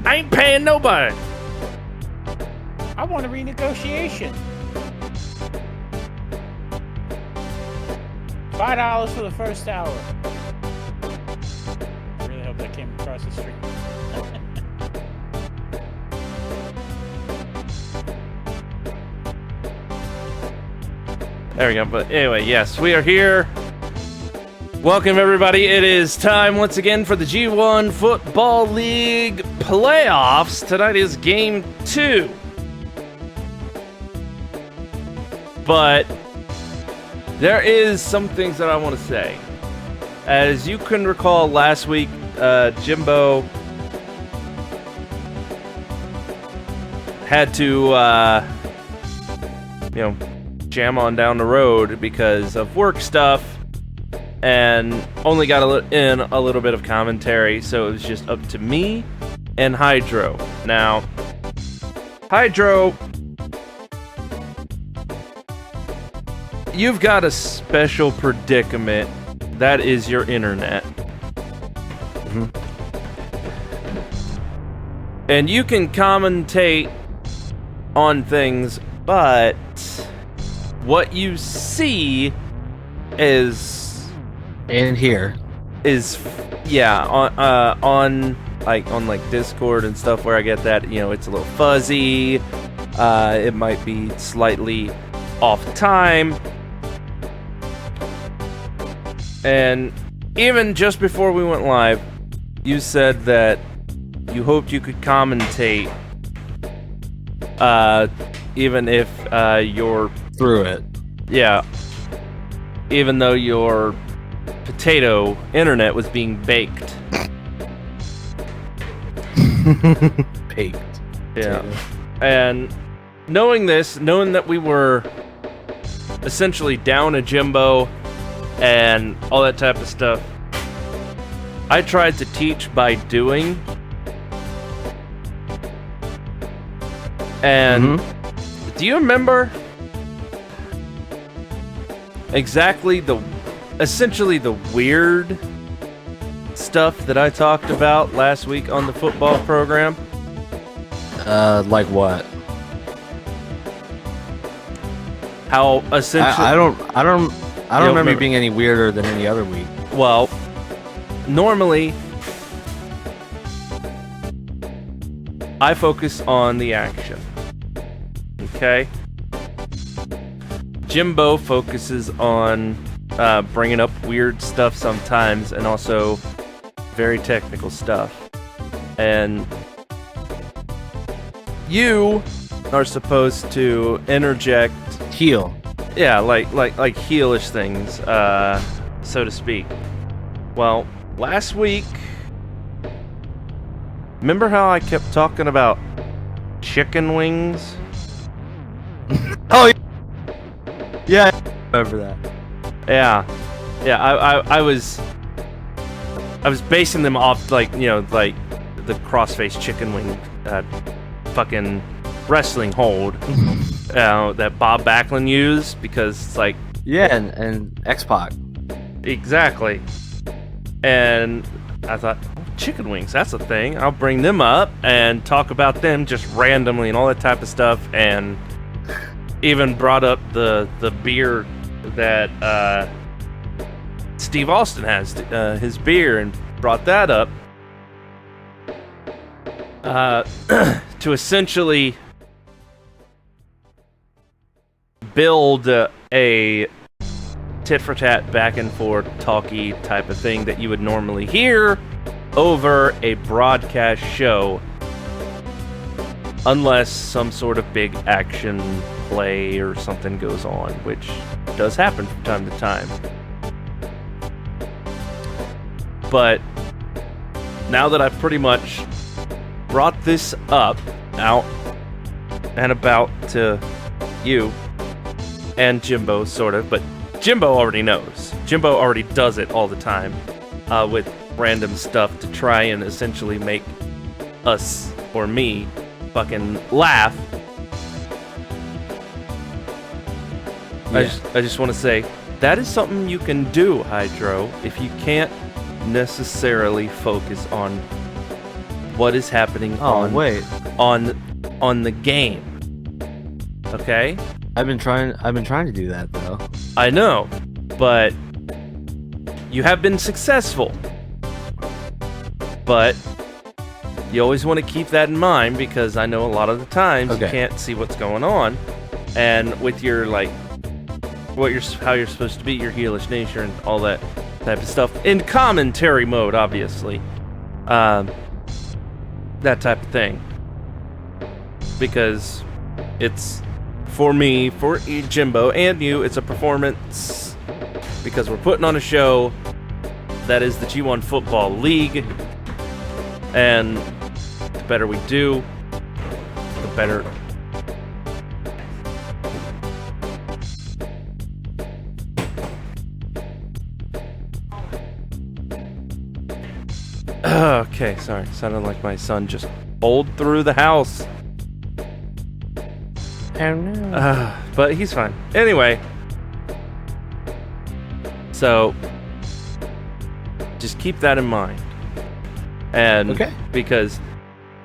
I ain't paying nobody. I want a renegotiation. $5 for the first hour. I really hope that came across the street. There we go. But anyway, yes, we are here. Welcome, everybody. It is time once again for the G1 Football League playoffs. Tonight is Game 2. But there is some things that I want to say. As you can recall, last week, Jimbo had to, jam on down the road because of work stuff, and only got in a little bit of commentary, so it was just up to me and Hydro. Now, Hydro, you've got a special predicament. That is your internet. Mm-hmm. And you can commentate on things, but what you see is on Discord and stuff where I get that, it's a little fuzzy. It might be slightly off time. And even just before we went live, you said that you hoped you could commentate, even if you're through it. Yeah. Even though your potato internet was being baked. Baked. Yeah. And knowing that we were essentially down a Jimbo and all that type of stuff, I tried to teach by doing. And do you remember exactly essentially the weird stuff that I talked about last week on the football program? Like what? How essentially I don't remember it being any weirder than any other week. Well, normally I focus on the action. Okay? Jimbo focuses on bringing up weird stuff sometimes, and also very technical stuff. And you are supposed to interject, heal. Yeah, like heelish things, so to speak. Well, last week, remember how I kept talking about chicken wings? Oh, yeah, I remember that. Yeah, I was basing them off like the crossface chicken wing fucking wrestling hold that Bob Backlund used, because it's like, yeah, and X-Pac. Exactly. And I thought, chicken wings, that's a thing. I'll bring them up and talk about them just randomly and all that type of stuff, and even brought up the beer that Steve Austin has, his beer, and brought that up to essentially build a tit-for-tat, back-and-forth, talky type of thing that you would normally hear over a broadcast show, unless some sort of big action play or something goes on, which does happen from time to time. But now that I've pretty much brought this up, out and about to you and Jimbo, sort of, but Jimbo already knows. Jimbo already does it all the time with random stuff to try and essentially make us, or me, fucking laugh. Yeah. I just want to say, that is something you can do, Hydro, if you can't necessarily focus on what is happening on the game. Okay? I've been trying to do that though. I know, but you have been successful. But you always want to keep that in mind, because I know a lot of the times you can't see what's going on, and with your how you're supposed to be, your heelish nature, and all that type of stuff in commentary mode, obviously. That type of thing, because it's for me, for Jimbo, and you. It's a performance because we're putting on a show that is the G1 Football League, and the better we do, the better. Okay, sorry. Sounded like my son just bowled through the house. Oh no. But he's fine. Anyway. So, just keep that in mind. And Okay. because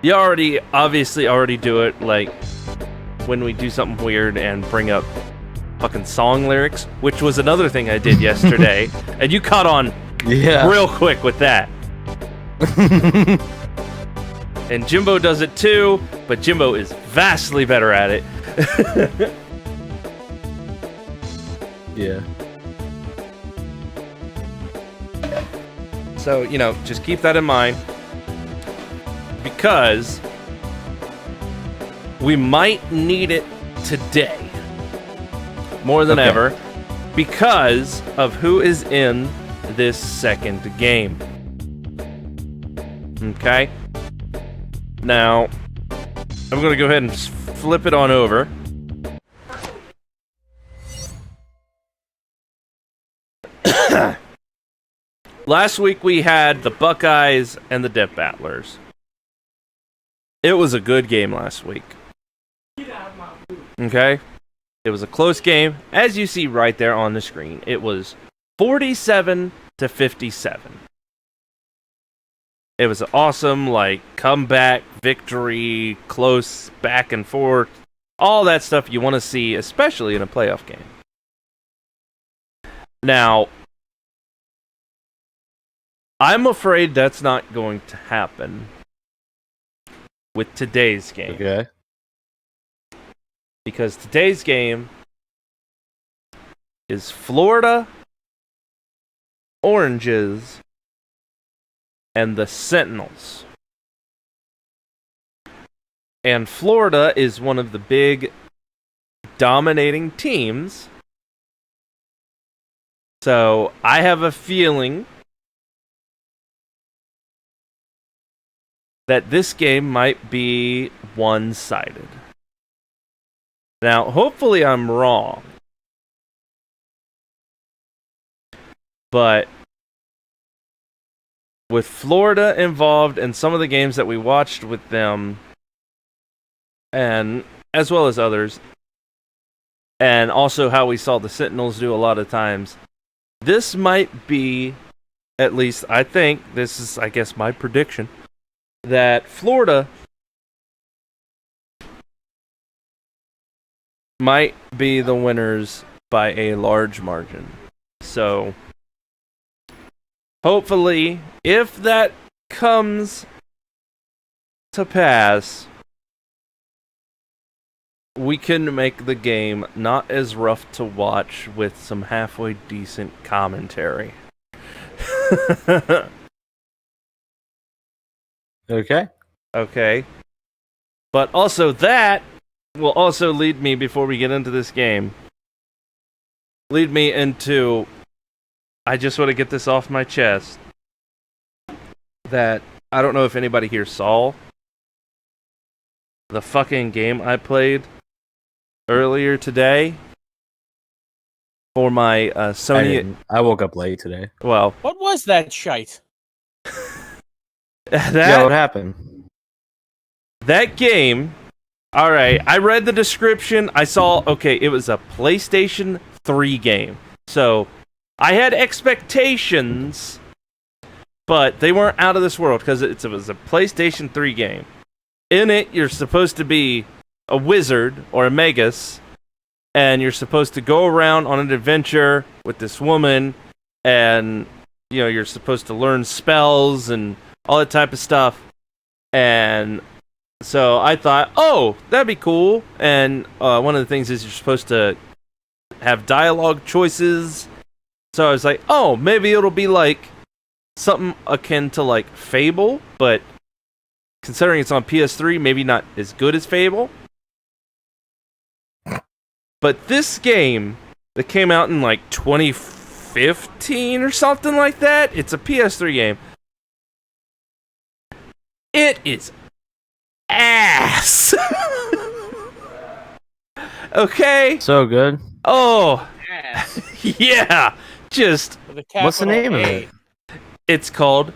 you obviously already do it, like, when we do something weird and bring up fucking song lyrics, which was another thing I did yesterday. And you caught on real quick with that. And Jimbo does it too, but Jimbo is vastly better at it. Yeah. So, just keep that in mind, because we might need it today more than ever, because of who is in this second game. Okay? Now, I'm going to go ahead and just flip it on over. Last week we had the Buckeyes and the Death Battlers. It was a good game last week. Okay? It was a close game, as you see right there on the screen. It was 47-57. It was an awesome, comeback, victory, close, back and forth. All that stuff you want to see, especially in a playoff game. Now, I'm afraid that's not going to happen with today's game. Okay. Because today's game is Florida Oranges and the Sentinels. And Florida is one of the big dominating teams. So I have a feeling that this game might be one-sided. Now, hopefully I'm wrong. But with Florida involved in some of the games that we watched with them, and as well as others, and also how we saw the Sentinels do a lot of times, this might be, at least I think, this is, I guess, my prediction, that Florida might be the winners by a large margin. So, hopefully, if that comes to pass, we can make the game not as rough to watch with some halfway decent commentary. Okay. Okay. But also that will also lead me, before we get into this game, lead me into, I just want to get this off my chest, that I don't know if anybody here saw the fucking game I played earlier today for my Sony. I woke up late today. Well, What was that shite? Yeah, what happened? That game, alright, I read the description, I saw, okay, it was a PlayStation 3 game. So, I had expectations, but they weren't out of this world, because it was a PlayStation 3 game. In it, you're supposed to be a wizard, or a magus, and you're supposed to go around on an adventure with this woman, and, you're supposed to learn spells, and all that type of stuff. And so I thought, oh, that'd be cool. And one of the things is you're supposed to have dialogue choices. So I was like, oh, maybe it'll be like something akin to like Fable, but considering it's on PS3, maybe not as good as Fable. But this game that came out in like 2015 or something like that, it's a PS3 game. It is ass. Okay. So good. Oh, Ass. yeah. Just With a What's the capital name of A. it? it's called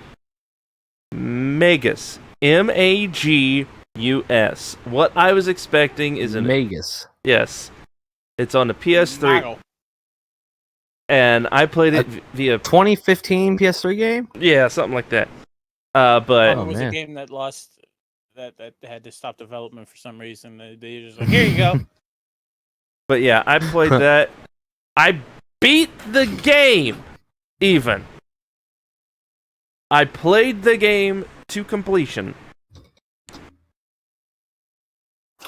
Magus. Magus. What I was expecting is an Magus. yes. It's on the PS3, Mago. and I played it via 2015 PS3 game? yeah, something like that. But Oh, It was man. a game that lost, that had to stop development for some reason. They just like, here you go. but yeah, I played that. I beat the game. Even I played the game to completion,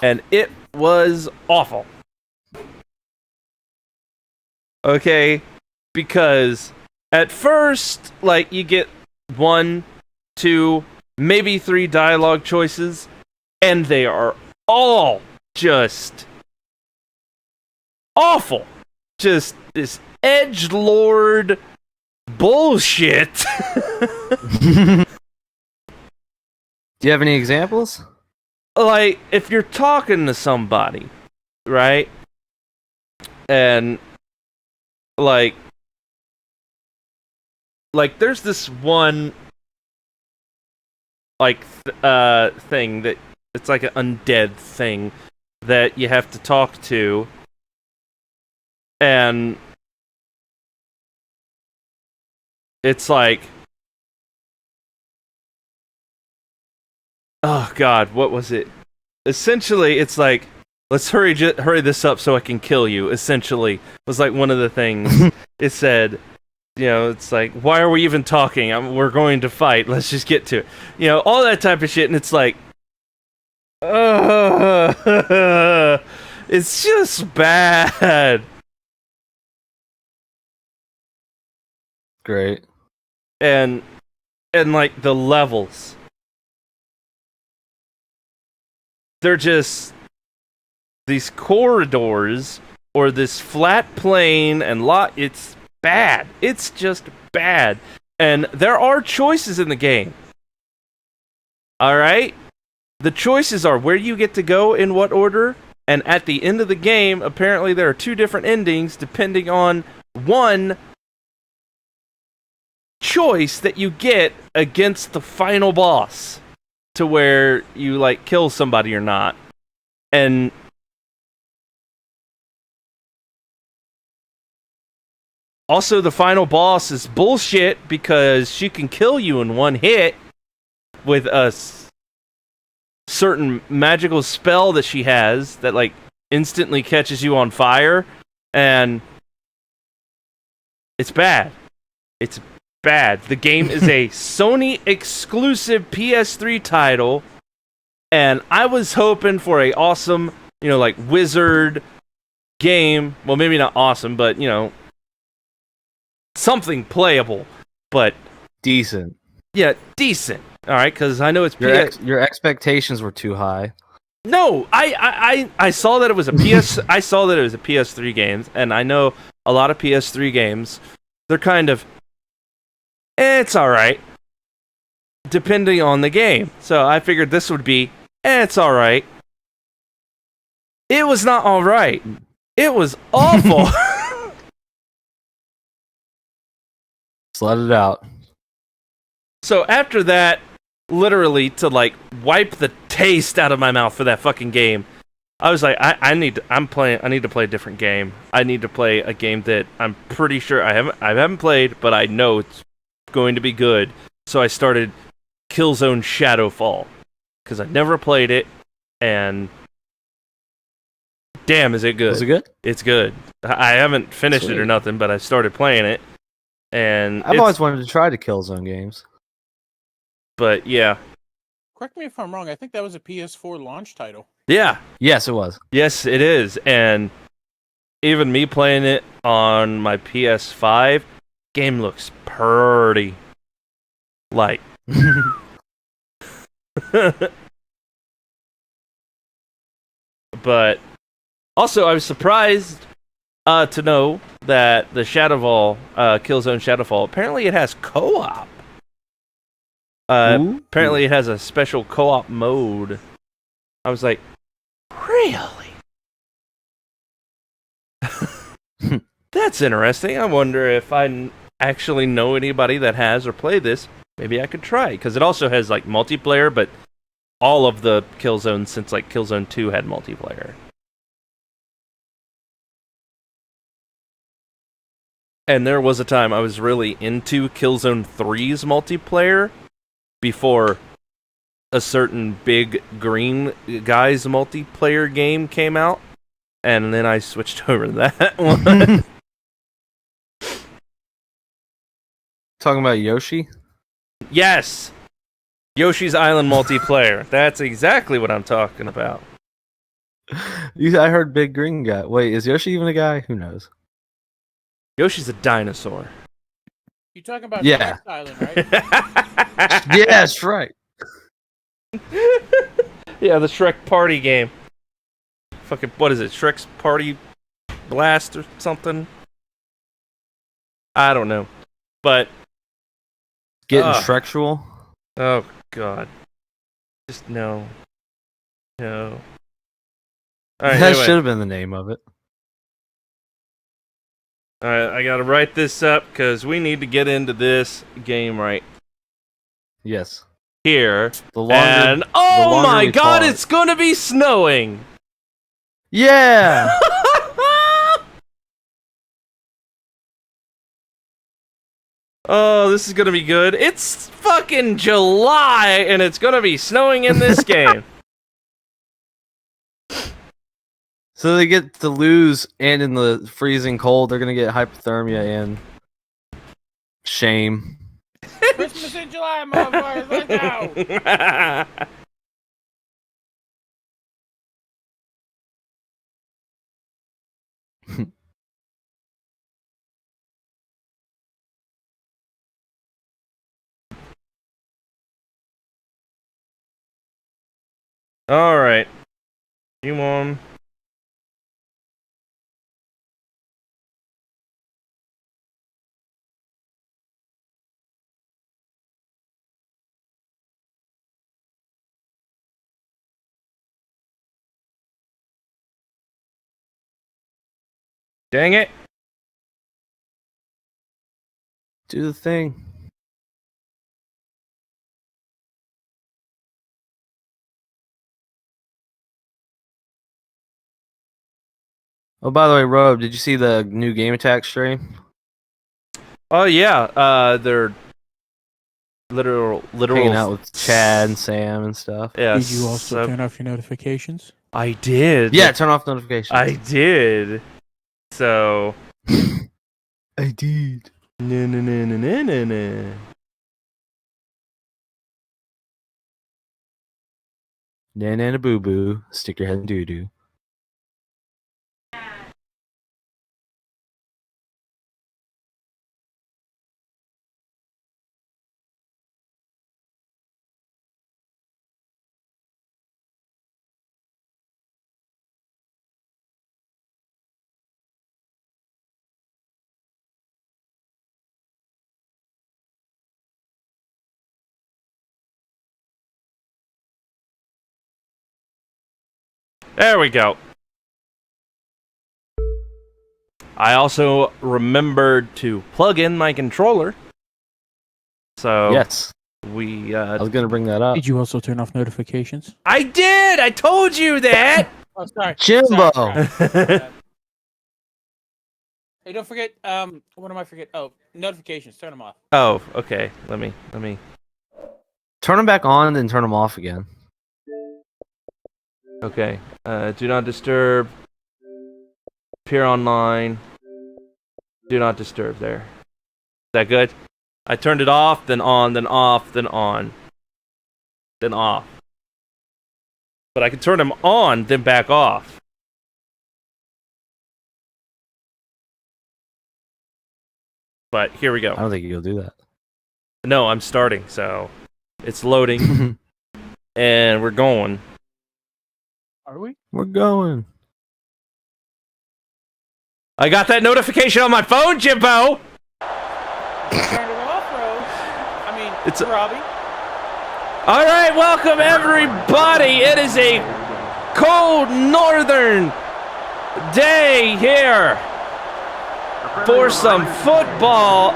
and it was awful. Okay, because at first, like, you get 1, 2, maybe 3 dialogue choices, and they are all just awful. Just this edgelord bullshit. Do you have any examples? Like, if you're talking to somebody, right? And like there's this one like thing that it's like an undead thing that you have to talk to, and it's like, oh god, what was it? Essentially, it's like, let's hurry this up so I can kill you. Essentially, was like one of the things. It said, you know, it's like, why are we even talking? We're going to fight. Let's just get to it. You know, all that type of shit, and it's like, it's just bad. Great. And like the levels, they're just these corridors or this flat plane and it's bad. It's just bad. And there are choices in the game. Alright? The choices are where you get to go in what order, and at the end of the game, apparently there are 2 different endings depending on one choice that you get against the final boss, to where you like kill somebody or not. And also the final boss is bullshit because she can kill you in one hit with a certain magical spell that she has that like instantly catches you on fire, and it's bad. It's bad. The game is a Sony exclusive PS3 title, and I was hoping for a awesome, you know, like Wizard game. Well, maybe not awesome, but you know, something playable. But Decent. yeah, decent. All right, because I know it's Your expectations were too high. No, I saw that it was a PS. I saw that it was a PS3 game, and I know a lot of PS3 games. They're kind of, it's all right, depending on the game. So I figured this would be, it's all right. It was not all right. It was awful. Just let it out. So after that, literally to like wipe the taste out of my mouth for that fucking game, I was like, I need to play a different game. I need to play a game that I'm pretty sure I haven't played, but I know it's going to be good. So I started Killzone Shadowfall because I never played it, and damn, is it good? Was it good? It's good. I haven't finished it or Sweet. nothing, but I started playing it, and I've always wanted to try the Killzone games. But yeah, Correct me if I'm wrong. I think that was a PS4 launch title. yeah. Yes, it was. Yes, it is, and even me playing it on my PS5, game looks pretty. Like, but also I was surprised to know that the Shadowfall, Killzone Shadowfall, apparently it has co-op. Apparently it has a special co-op mode. I was like, really? That's interesting. I wonder if I actually know anybody that has or played this. Maybe I could try, because it also has like multiplayer, but all of the Killzones since like Killzone 2 had multiplayer. And there was a time I was really into Killzone 3's multiplayer before a certain big green guy's multiplayer game came out, and then I switched over to that one. Talking about Yoshi? Yes! Yoshi's Island multiplayer. That's exactly what I'm talking about. I heard big green guy. Wait, is Yoshi even a guy? Who knows? Yoshi's a dinosaur. You talking about Yeah. Shrek's Island, right? Yeah, that's right. Yeah, the Shrek party game. Fucking, what is it? Shrek's Party Blast or something? I don't know. But, Getting Shreksual? oh god. Just no. No. Alright, That anyway. should have been the name of it. Alright, I gotta write this up because we need to get into this game right Yes. here. The longer, And, the oh longer my we god, pause- it's gonna be snowing! Yeah! Oh, this is gonna be good. It's fucking July, and it's gonna be snowing in this game. So they get to lose, and in the freezing cold, they're gonna get hypothermia and shame. Christmas in July, motherfuckers. Let's go. Alright. You on? Dang it. Do the thing. Oh, by the way, Rob, did you see the new Game Attack stream? Oh yeah, they're literal Hanging out with Chad and Sam and stuff. Yeah. Did you also turn off your notifications? I did. Yeah, turn off notifications. I did. So I did. no. Nana boo boo, stick your head in doo doo. There we go. I also remembered to plug in my controller. So Yes, we I was gonna bring that up. Did you also turn off notifications? I did! I told you that! Oh, sorry. Jimbo! Sorry. Hey, don't forget. What am I forget? Oh, notifications. Turn them off. Oh, okay. Let me. Turn them back on and then turn them off again. Okay. Do not disturb. Appear online. Do not disturb there. Is that good? I turned it off, then on, then off, then on. Then off. But I can turn them on, then back off. But here we I go. don't think you'll do that. No, I'm starting, so it's loading, and we're going. Are we? We're going. I got that notification on my phone, Jimbo! Turn it off, bro. I mean, It's it's Robbie. All right, welcome everybody. It is a cold northern day here for some football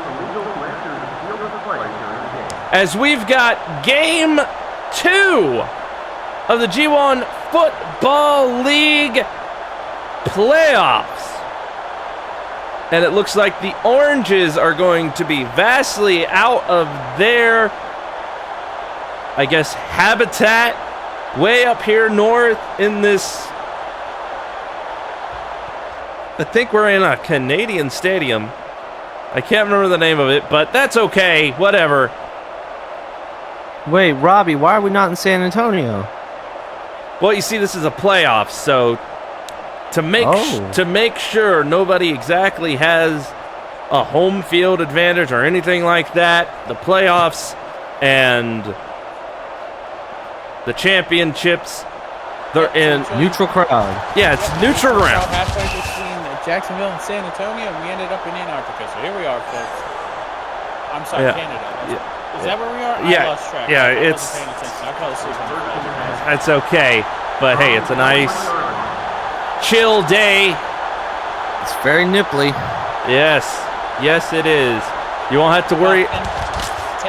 as we've got game 2 of the G1 Football League playoffs. And it looks like the Oranges are going to be vastly out of their, I guess, habitat way up here north in this. I think we're in a Canadian stadium. I can't remember the name of it, but that's okay. Whatever. Wait, Robbie, why are we not in San Antonio? Well, you see, this is a playoff, so to make sure nobody exactly has a home field advantage or anything like that, the playoffs and the championships, they're in Neutral crowd. yeah, it's neutral ground. Halfway between Jacksonville and San Antonio, and we ended up in Antarctica. So here we are, folks. I'm sorry, Yeah. Canada. Is that where we are? Yeah. I lost track. Yeah, I wasn't it's- paying attention. I fell asleep on the plane. That's okay, but hey, it's a nice chill day. It's very nipply. Yes, it is. You won't have to worry. 10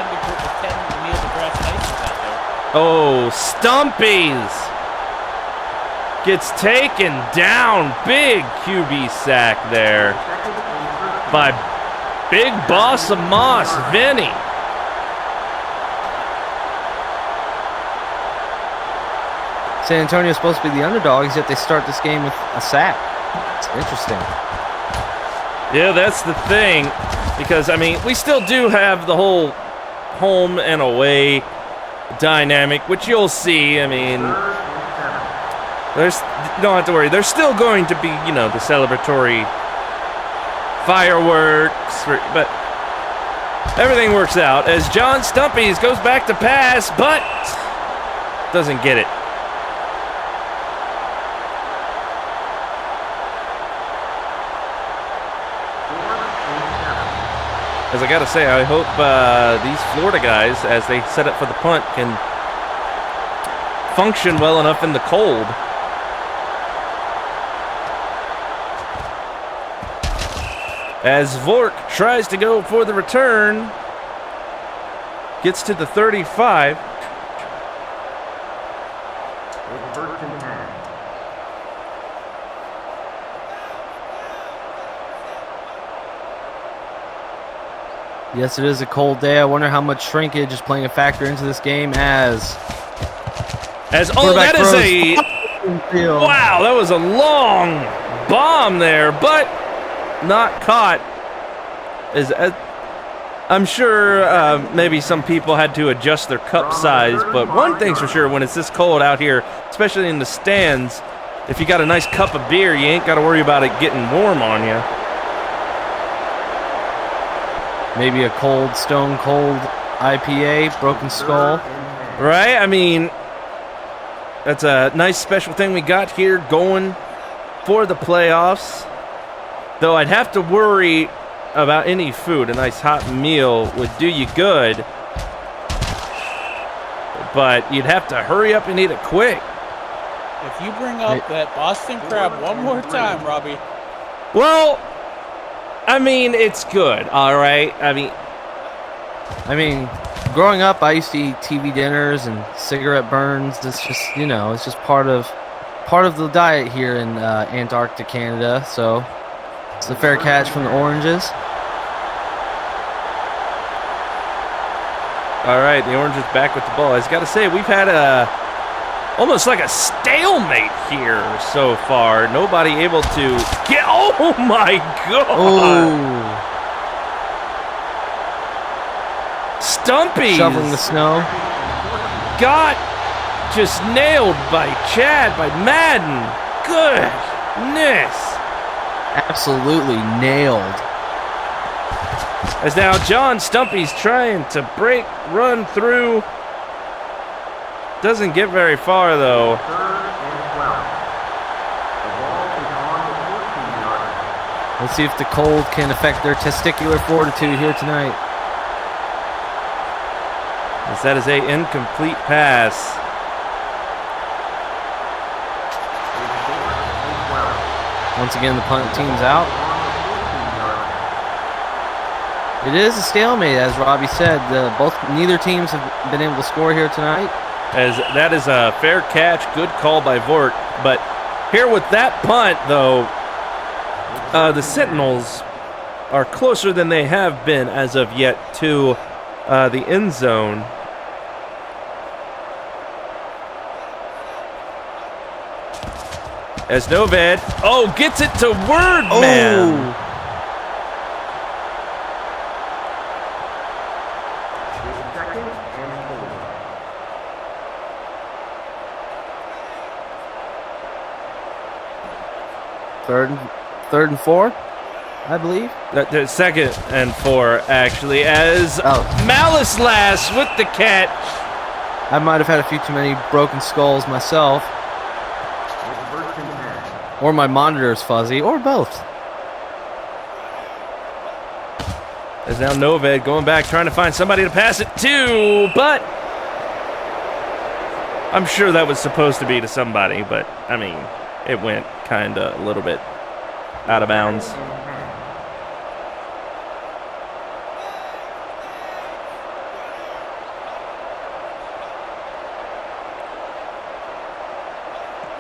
Neil deGrasse Tyson's out there. Oh, Stumpies gets taken down. Big QB sack there by Big Boss of Moss, Vinny. San Antonio's supposed to be the underdogs, yet they start this game with a sack. It's interesting. Yeah, that's the thing. Because, I mean, we still do have the whole home and away dynamic, which you'll see. I mean, you don't have to worry. There's still going to be, the celebratory fireworks, but everything works out as John Stumpies goes back to pass, but doesn't get it. As I gotta say, I hope these Florida guys, as they set up for the punt, can function well enough in the cold. As Vork tries to go for the return, gets to the 35. Yes, it is a cold day. I wonder how much shrinkage is playing a factor into this game as That is a field. wow, that was a long bomb there, but not caught. I'm sure maybe some people had to adjust their cup size, but one thing's for sure, when it's this cold out here, especially in the stands, if you got a nice cup of beer, you ain't got to worry about it getting warm on you. Maybe a cold, stone cold IPA, Broken Skull. Right? I mean, that's a nice special thing we got here going for the playoffs. Though I'd have to worry about any food. A nice hot meal would do you good. But you'd have to hurry up and eat it quick. If you bring up that Boston crab one more time, Robbie. Well, I mean, it's good, all right? I mean, Growing up, I used to eat TV dinners and cigarette burns. It's just, it's just part of the diet here in Antarctica, Canada. So it's a fair catch from the Oranges. all right, the Orange is back with the ball. I just got to say, we've had almost like a stalemate here so far. Nobody able to get. Oh my God! Oh, Stumpy shoveling the snow. got just nailed by Madden. Goodness. Absolutely nailed. As now John Stumpy's trying to run through. Doesn't get very far though. Let's see if the cold can affect their testicular fortitude here tonight. As that is a incomplete pass. Once again, the punt team's out. It is a stalemate, as Robbie said. Neither teams have been able to score here tonight. As that is a fair catch, good call by Vort. But here with that punt, though, the Sentinels are closer than they have been as of yet to the end zone. As Noved, gets it to Wordman. Third and 4, I believe. The 2nd and 4, actually, as Malice Lass with the catch. I might have had a few too many broken skulls myself. Or my monitor's fuzzy, or both. As now Noved going back, trying to find somebody to pass it to, but I'm sure that was supposed to be to somebody, but, I mean, it went kind of a little bit out of bounds.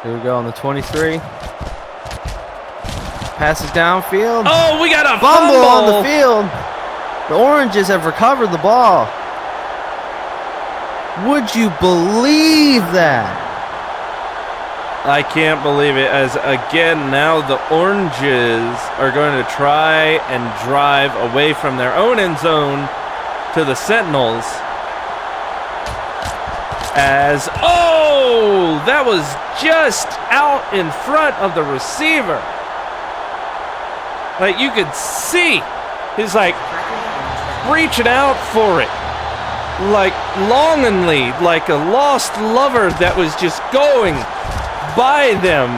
Here we go on the 23. Passes downfield. Oh, we got a fumble on the field. The Oranges have recovered the ball. Would you believe that? I can't believe it, as again now the Oranges are going to try and drive away from their own end zone to the Sentinels. As, that was just out in front of the receiver. Like, you could see he's like reaching out for it, like longingly, like a lost lover that was just going by them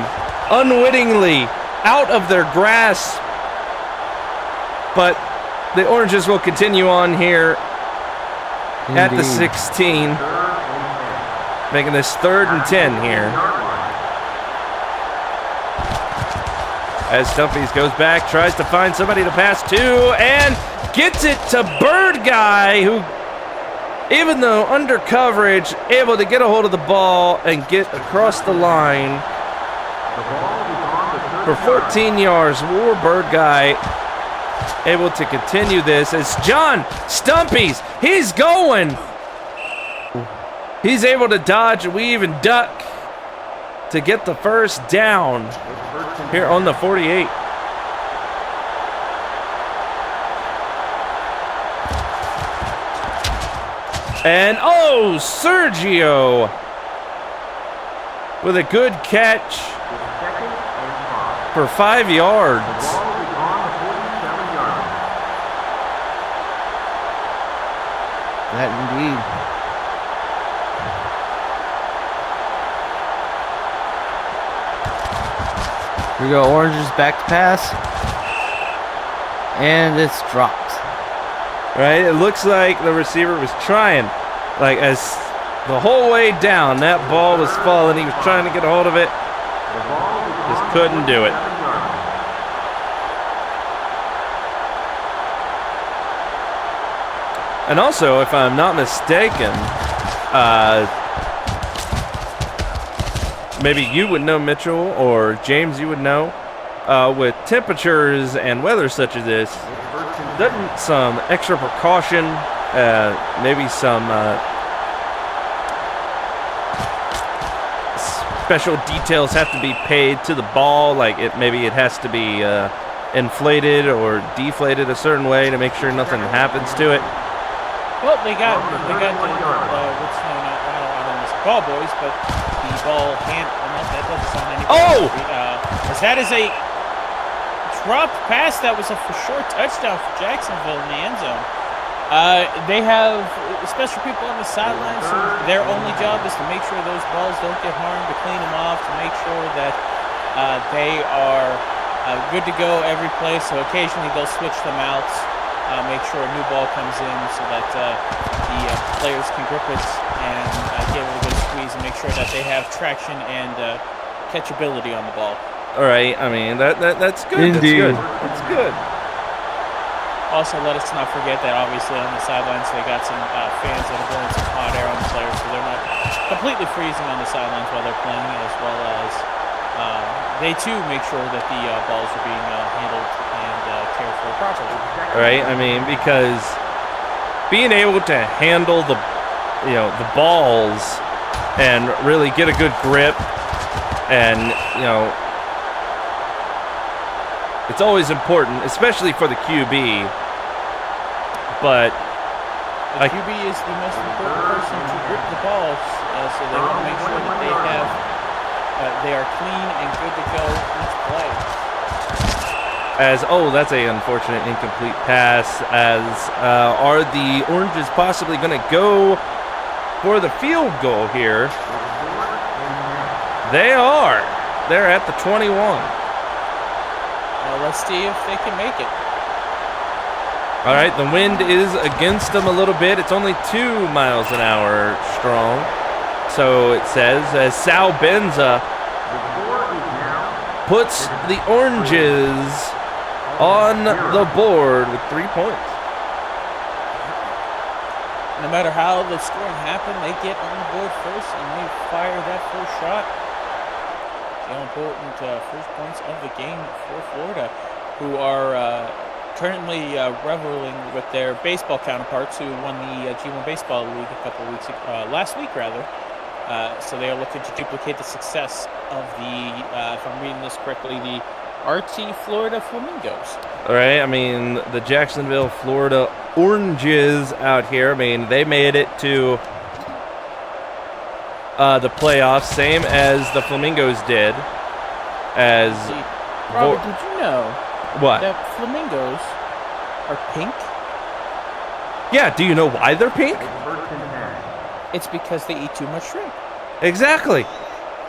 unwittingly, out of their grasp. But the Oranges will continue on here at the 16, making this 3rd and 10 here. As Stumpy's goes back, tries to find somebody to pass to, and gets it to Bird Guy, who, even though under coverage, able to get a hold of the ball and get across the line for 14 yards. War Bird Guy able to continue this as John Stumpy's, he's going. He's able to dodge, weave, and duck to get the first down here on the 48. And Sergio with a good catch for 5 yards. That indeed. Here we go, Oranges back to pass. And it's dropped. Right, it looks like the receiver was trying, like as the whole way down, that ball was falling. He was trying to get a hold of it, just couldn't do it. And also, if I'm not mistaken, maybe you would know, Mitchell, or James, you would know, with temperatures and weather such as this, doesn't some extra precaution, maybe some special details have to be paid to the ball, like maybe it has to be inflated or deflated a certain way to make sure nothing happens to it? Well, they got the what's known, I don't know, ball boys, but the ball hand. Well, that doesn't sound any better. As that is a drop pass that was a for sure touchdown for Jacksonville in the end zone. They have special people on the sidelines. So their only job is to make sure those balls don't get harmed, to clean them off, to make sure that they are good to go every play. So occasionally they'll switch them out, make sure a new ball comes in so that the players can grip it and get a little bit of squeeze and make sure that they have traction and catchability on the ball. All right, I mean that's good. Indeed. That's good. Also, let us not forget that obviously on the sidelines they got some fans that are blowing some hot air on the players, so they're not completely freezing on the sidelines while they're playing, as well as they too make sure that the balls are being handled and cared for properly. All right, I mean because being able to handle the balls and really get a good grip and it's always important, especially for the QB. But the QB is the most important person to grip the balls, so they want to make sure that they are clean and good to go each play. That's a unfortunate incomplete pass. Are the Oranges possibly going to go for the field goal here? They are. They're at the 21. Let's see if they can make it. All right, the wind is against them a little bit. It's only 2 miles an hour strong. So it says, as Sal Benza puts the Oranges on the board with 3 points. No matter how the scoring happened, they get on the board first and they fire that first shot. The important first points of the game for Florida, who are currently reveling with their baseball counterparts who won the G1 Baseball League last week rather. So they are looking to duplicate the success of the, if I'm reading this correctly, the RT Florida Flamingos. All right, I mean, the Jacksonville, Florida Oranges out here, I mean, they made it to the playoffs, same as the Flamingos did. Robert, did you know what? That flamingos are pink? Yeah, do you know why they're pink? It's because they eat too much shrimp. Exactly.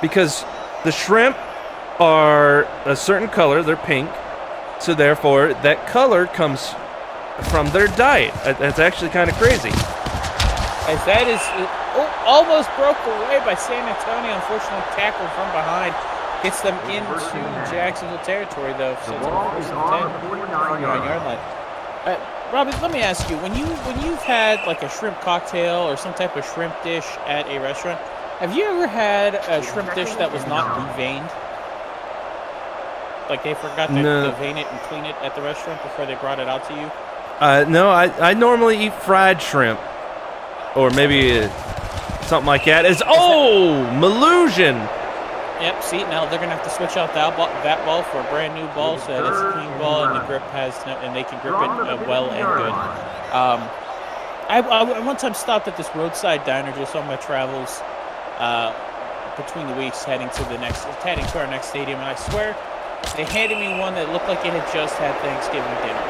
Because the shrimp are a certain color, they're pink, so therefore that color comes from their diet. That's actually kind of crazy. As that is almost broke away by San Antonio. Unfortunately, tackled from behind. Gets them into Jacksonville territory, though. So it's on 1st and 10, 49-yard line. Robert, let me ask you: when you've had like a shrimp cocktail or some type of shrimp dish at a restaurant, have you ever had a shrimp dish that was not deveined? Like they forgot to devein it and clean it at the restaurant before they brought it out to you? No, I normally eat fried shrimp. Or maybe something like that. Malusion! Yep, see, now they're going to have to switch out that ball for a brand new ball so that it's a clean ball and the grip and they can grip it well and good. I one time stopped at this roadside diner just on my travels between the weeks heading to our next stadium, and I swear they handed me one that looked like it had just had Thanksgiving dinner.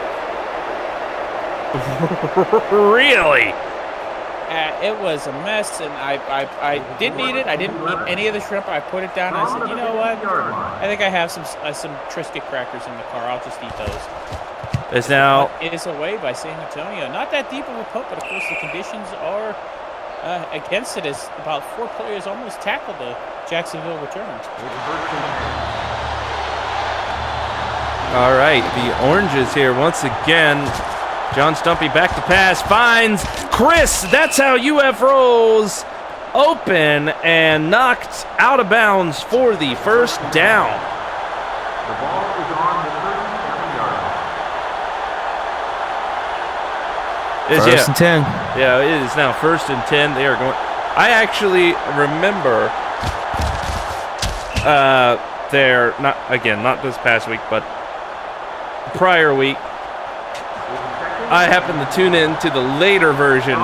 Really? It was a mess, and I didn't eat it. I didn't eat any of the shrimp. I put it down, and I said, you know what? I think I have some Triscuit crackers in the car. I'll just eat those. It's now... It is away by San Antonio. Not that deep of a punt, but of course the conditions are against it, as about 4 players almost tackled the Jacksonville return. All right, the Oranges here once again. John Stumpy back to pass, finds Chris. That's how UF rolls. Open and knocked out of bounds for the first down. The ball is on the 37-yard line. First and 10. Yeah, it is now 1st and 10. They are going. I actually remember not this past week, but prior week. I happened to tune in to the later version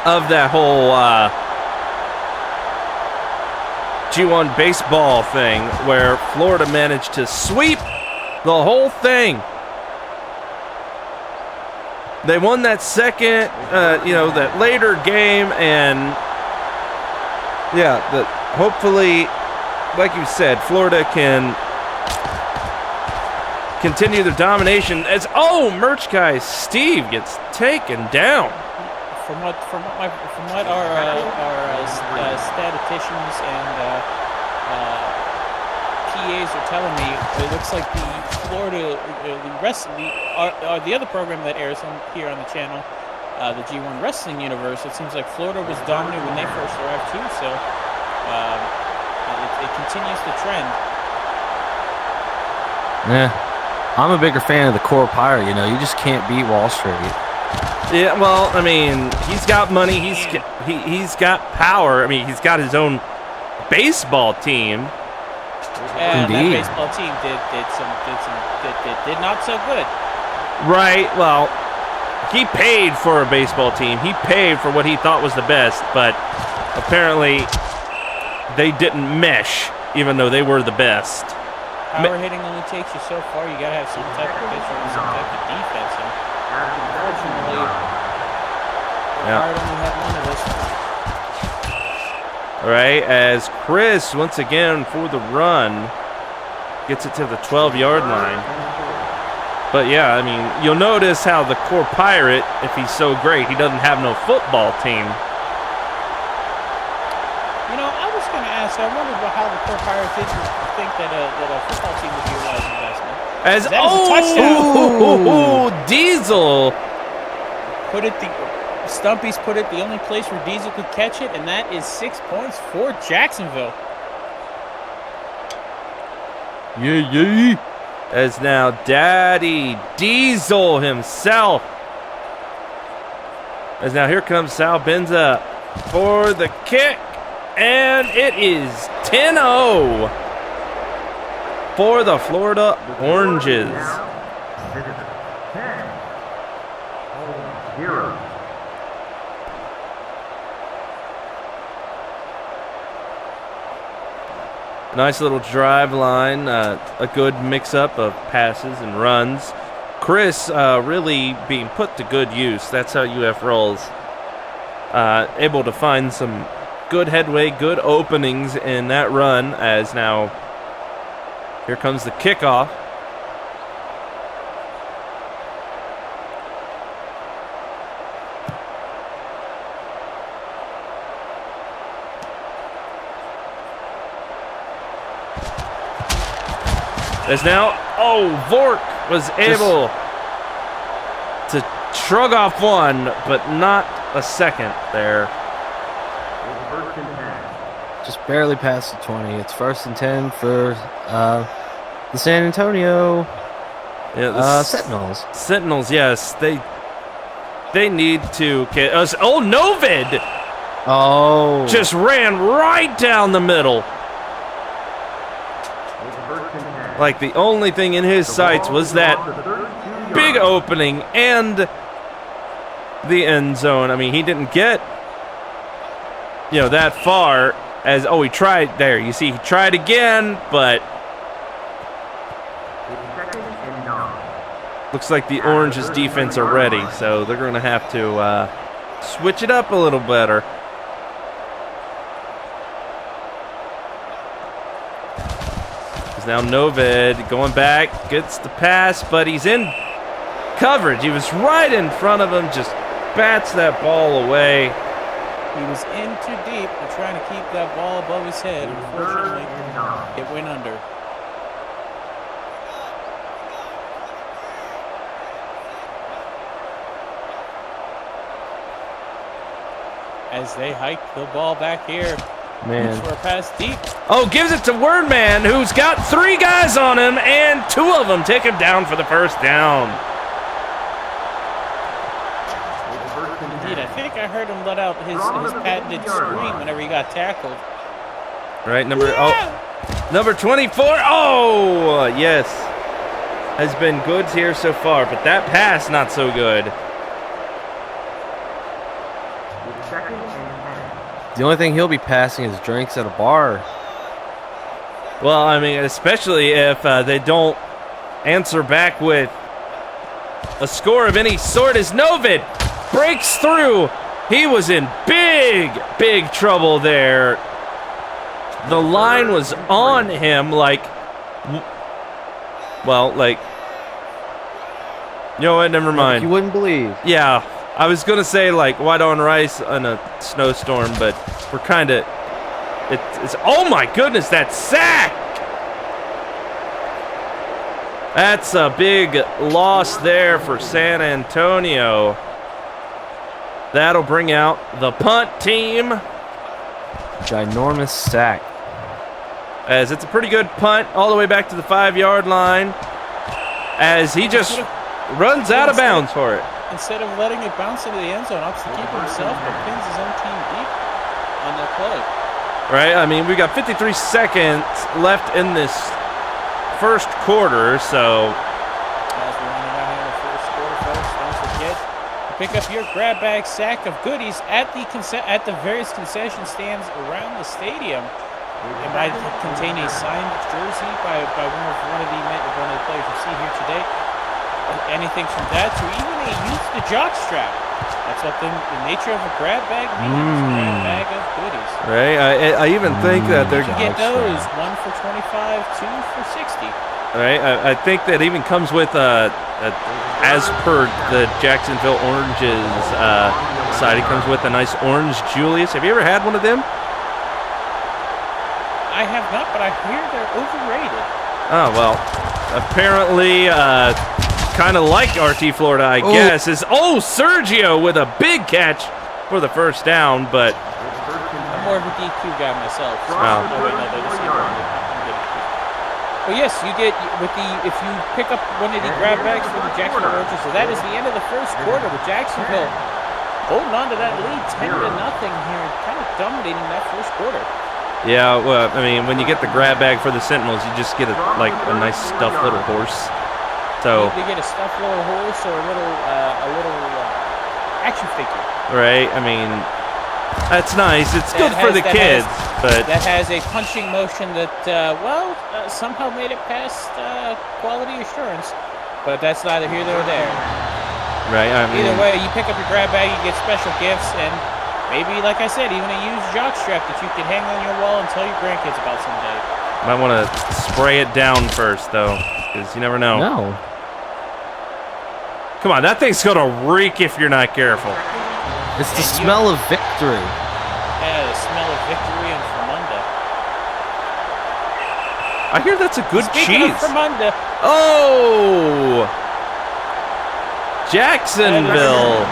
of that whole G1 baseball thing where Florida managed to sweep the whole thing. They won that second, that later game, and hopefully, like you said, Florida can continue their domination as merch guy Steve gets taken down. From what our statisticians and PAs are telling me, it looks like the Florida the other program that airs here on the channel, the G1 Wrestling Universe. It seems like Florida was dominant when they first arrived too, so it continues the trend. Yeah, I'm a bigger fan of the Core Pirate. You just can't beat Wall Street. Yeah, well, I mean, he's got money. He's got power. I mean, he's got his own baseball team. And Indeed. that baseball team did not so good. Right. Well, he paid for a baseball team. He paid for what he thought was the best, but apparently they didn't mesh, even though they were the best. Power hitting only takes you so far. You gotta have some type of pitcher and some type of defense. And unfortunately, Hard only had one of those. All right, as Chris once again for the run gets it to the 12-yard line. But yeah, I mean, you'll notice how the Core Pirate, if he's so great, he doesn't have no football team. I was going to ask. I wondered how the Core Pirates did think that a football team would be a wise investment. As That is a touchdown. Diesel. Stumpy's put it the only place where Diesel could catch it, and that is 6 points for Jacksonville. Yeah. As now Daddy Diesel himself. As now here comes Sal Benza for the kick. And it is 10-0 for the Florida Oranges. 10-0. Nice little drive line, a good mix-up of passes and runs. Chris really being put to good use. That's how UF rolls. Able to find some good headway, good openings in that run, as now here comes the kickoff. As now, Vork was able to shrug off one, but not a second there. Just barely past the 20. It's 1st and 10 for the San Antonio Sentinels. Sentinels, yes. They need to get us. Novid just ran right down the middle. Like the only thing in his sights was that big opening and the end zone. I mean, he didn't get that far. As he tried there. You see, he tried again, but looks like the Oranges defense are ready, so they're going to have to switch it up a little better. Because now Novid going back, gets the pass, but he's in coverage. He was right in front of him, just bats that ball away. He was in too deep and trying to keep that ball above his head. Unfortunately, it went under. As they hike the ball back here. Man. For a pass deep. Gives it to Wordman, who's got 3 guys on him, and 2 of them take him down for the first down. I think I heard him let out his patented scream whenever he got tackled. Right, number 24. Yes. Has been good here so far, but that pass not so good. The only thing he'll be passing is drinks at a bar Well, I mean, especially if they don't answer back with a score of any sort, as Novid breaks through. He was in big trouble there. The line was on him like, well, like, you know what, never mind. You wouldn't believe. Yeah, I was going to say, like, white on rice in a snowstorm, but we're kind of, it's, oh my goodness, that sack! That's a big loss there for San Antonio. That'll bring out the punt team. Ginormous sack. As it's a pretty good punt all the way back to the 5-yard line. As he just runs out of bounds for it. Instead of letting it bounce into the end zone, opts to keep himself, but pins his own team deep on that play. Right? I mean, we got 53 seconds left in this first quarter, so As we run around here in the first quarter, folks, don't forget to pick up your grab bag sack of goodies at the various concession stands around the stadium. It might contain a signed jersey by one of the players you see here today. Anything from that to even a used jock strap. That's what the nature of a grab bag means. Grab bag of goodies. right. I even think that they're You get those 1 for 25, 2 for 60. right. I think that even comes with as per the Jacksonville Oranges side, it comes with a nice orange Julius. Have you ever had one of them? I have not, but I hear they're overrated. Oh well, apparently. Kind of like RT Florida, I guess. Sergio with a big catch for the first down, but I'm more of a DQ guy myself. So Oh. But yes, you get if you pick up one of the grab bags for the Jacksonville Oranges. So that is the end of the first quarter with Jacksonville holding on to that lead 10-0 here, kind of dominating that first quarter. yeah. Well, I mean, when you get the grab bag for the Sentinels, you just get a nice stuffed little horse. So You get a stuffed little horse or a little action figure. right. I mean, that's nice. It's good for the that kids, but That has a punching motion that, somehow made it past quality assurance. But that's neither here nor there. right. I mean, Either way, you pick up your grab bag, you get special gifts, and maybe, like I said, even a used jock strap that you can hang on your wall and tell your grandkids about someday. might want to spray it down first, though, because you never know. No. Come on, that thing's gonna reek if you're not careful. It's the smell of victory. Yeah, the smell of victory in Fremunda. I hear that's a good Speaking cheese. of Fremunda, Oh, Jacksonville.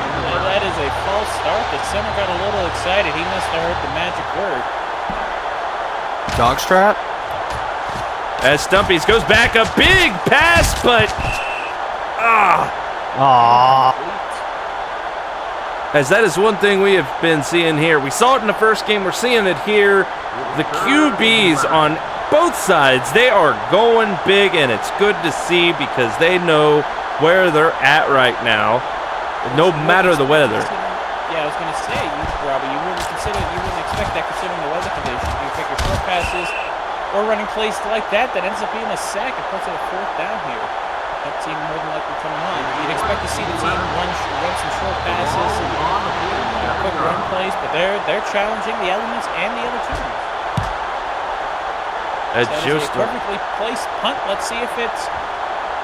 that is a false start. The center got a little excited. He must have heard the magic word. Dogstrap? As Stumpies goes back, a big pass, but as that is one thing we have been seeing here. We saw it in the first game. We're seeing it here. The QBs on both sides, they are going big, and it's good to see because they know where they're at right now, no matter the weather. Yeah, I was going to say, Robbie, you wouldn't expect that considering the weather conditions. You take your short passes or running plays like that ends up being a sack and puts it at 4th down here. That team more than likely coming on. You'd expect to see the team run some short passes and quick run plays, but they're challenging the elements and the other teams. That's That is just a perfectly placed punt. Let's see if it's.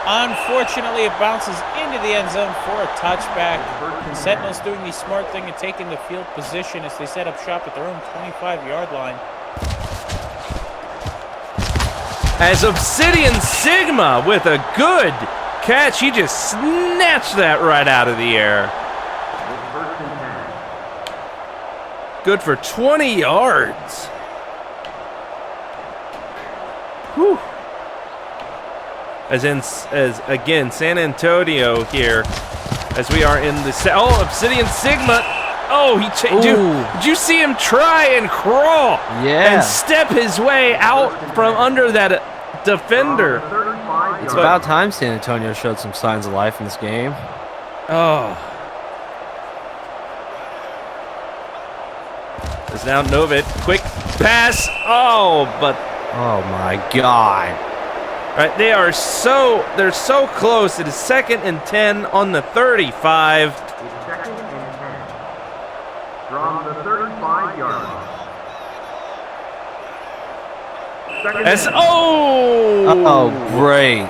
Unfortunately, it bounces into the end zone for a touchback. Sentinels doing the smart thing and taking the field position as they set up shop at their own 25-yard line. as Obsidian Sigma with a good catch. He just snatched that right out of the air. Good for 20 yards. Whew. As again, San Antonio here, as we are in the Obsidian Sigma. Oh, did you see him try and crawl? Yeah. And step his way out from under that defender. It's about time San Antonio showed some signs of life in this game. Oh. It's now Novid. Quick pass. Oh, but Oh my God. Right, they're so close. It is 2nd and 10 on the 35. It's 2nd and 10. From the 35-yard line. Second As and Oh, great.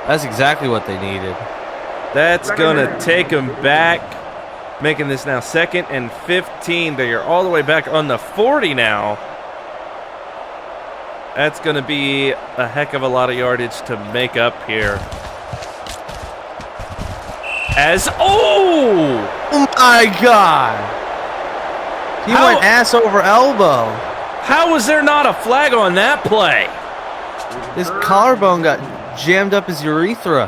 That's exactly what they needed. That's gonna take them back, making this now 2nd and 15. They are all the way back on the 40 now. That's gonna be a heck of a lot of yardage to make up here. Oh my God. He How- went ass over elbow. How was there not a flag on that play? His collarbone got jammed up his urethra.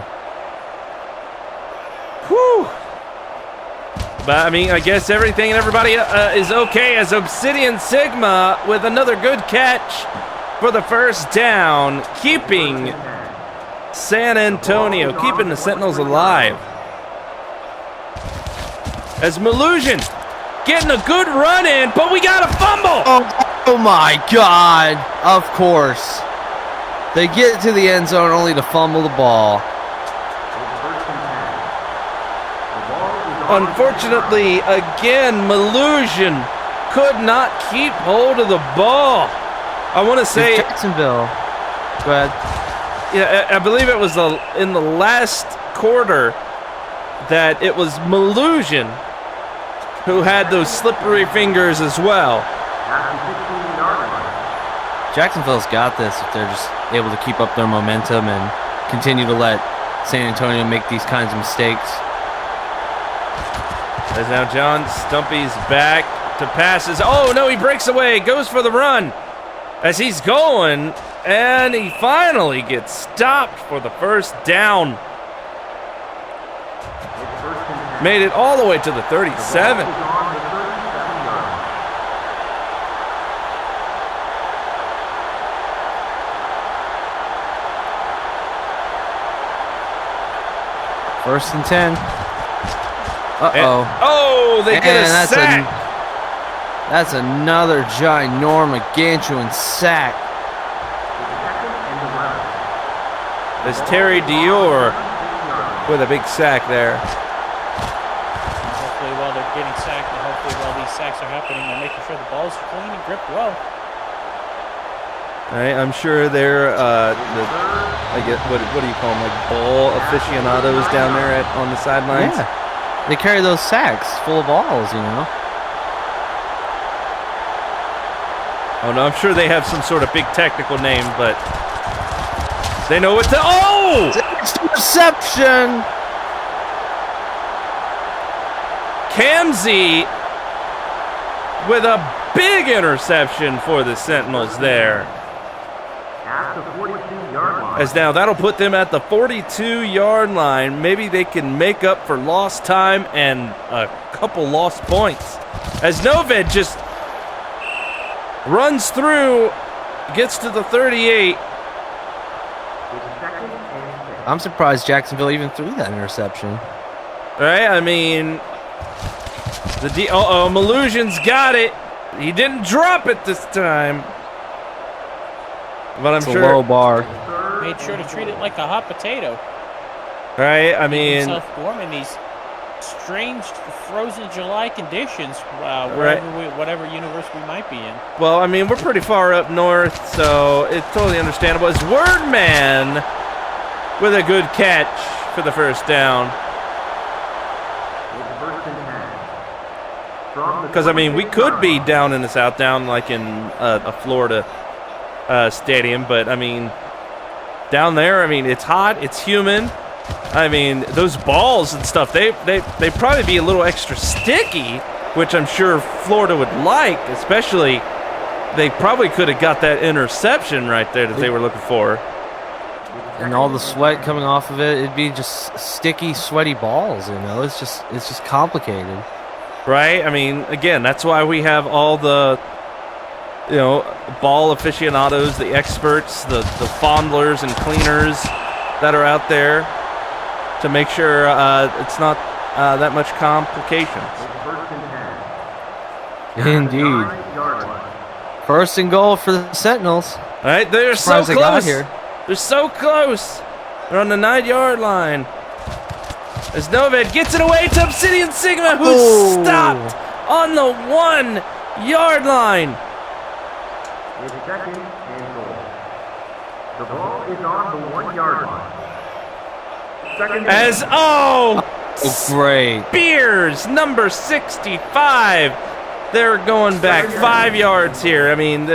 Whew. But I mean, I guess everything and everybody is okay as Obsidian Sigma with another good catch for the first down, keeping San Antonio, keeping the Sentinels alive. As Malusian getting a good run in, but we got a fumble. Oh my God. Of course. They get to the end zone only to fumble the ball. Unfortunately, again, Malusian could not keep hold of the ball. I want to say, Jacksonville. Go ahead. yeah, I believe it was in the last quarter that it was Malusian who had those slippery fingers as well. Jacksonville's got this if they're just able to keep up their momentum and continue to let San Antonio make these kinds of mistakes. As now John Stumpy's back to passes. Oh no, he breaks away, goes for the run as he's going, and he finally gets stopped for the first down. Made it all the way to the 37. First and 10. Uh-oh. Oh, they get And a that's sack. That's another ginormous sack. There's Terry Dior with a big sack there. Hopefully while they're getting sacked, and hopefully while these sacks are happening, they're making sure the ball's clean and gripped well. All right, I'm sure they're I get what do you call them, like ball aficionados down there on the sidelines. Yeah. They carry those sacks full of balls, you know. Oh no, I'm sure they have some sort of big technical name, but they know what to. Oh! Interception. Kamzi with a big interception for the Sentinels there. At the 42-yard line. As now that'll put them at the 42-yard line. Maybe they can make up for lost time and a couple lost points. As Noved just runs through, gets to the 38. I'm surprised Jacksonville even threw that interception. Right? I mean, Malusian's got it. He didn't drop it this time. But I'm It's a sure. low bar. Made sure to treat it like a hot potato. Right? I Keep mean, himself warm in these strange frozen July conditions, whatever universe we might be in. well, I mean, we're pretty far up north, so it's totally understandable. It's Wordman with a good catch for the first down. Because, I mean, we could be down in the south, down like in a Florida stadium, but, I mean, down there, I mean, it's hot, it's humid. I mean, those balls and stuff, they probably be a little extra sticky, which I'm sure Florida would like, especially they probably could have got that interception right there that they were looking for. And all the sweat coming off of it, it'd be just sticky, sweaty balls, you know. It's just complicated. Right? I mean, again, that's why we have all the, you know, ball aficionados, the experts, the fondlers and cleaners that are out there to make sure it's not that much complications. Indeed. First and goal for the Sentinels. All right, they're so Surprised they got close. here. They're so close. They're on the 9-yard line. As Noved gets it away to Obsidian Sigma, who's Oh. stopped on the 1-yard line. It's second and goal. The ball is on the 1-yard line. Second As, Oh, great. Spears, number 65. They're going back 5 yards here. I mean,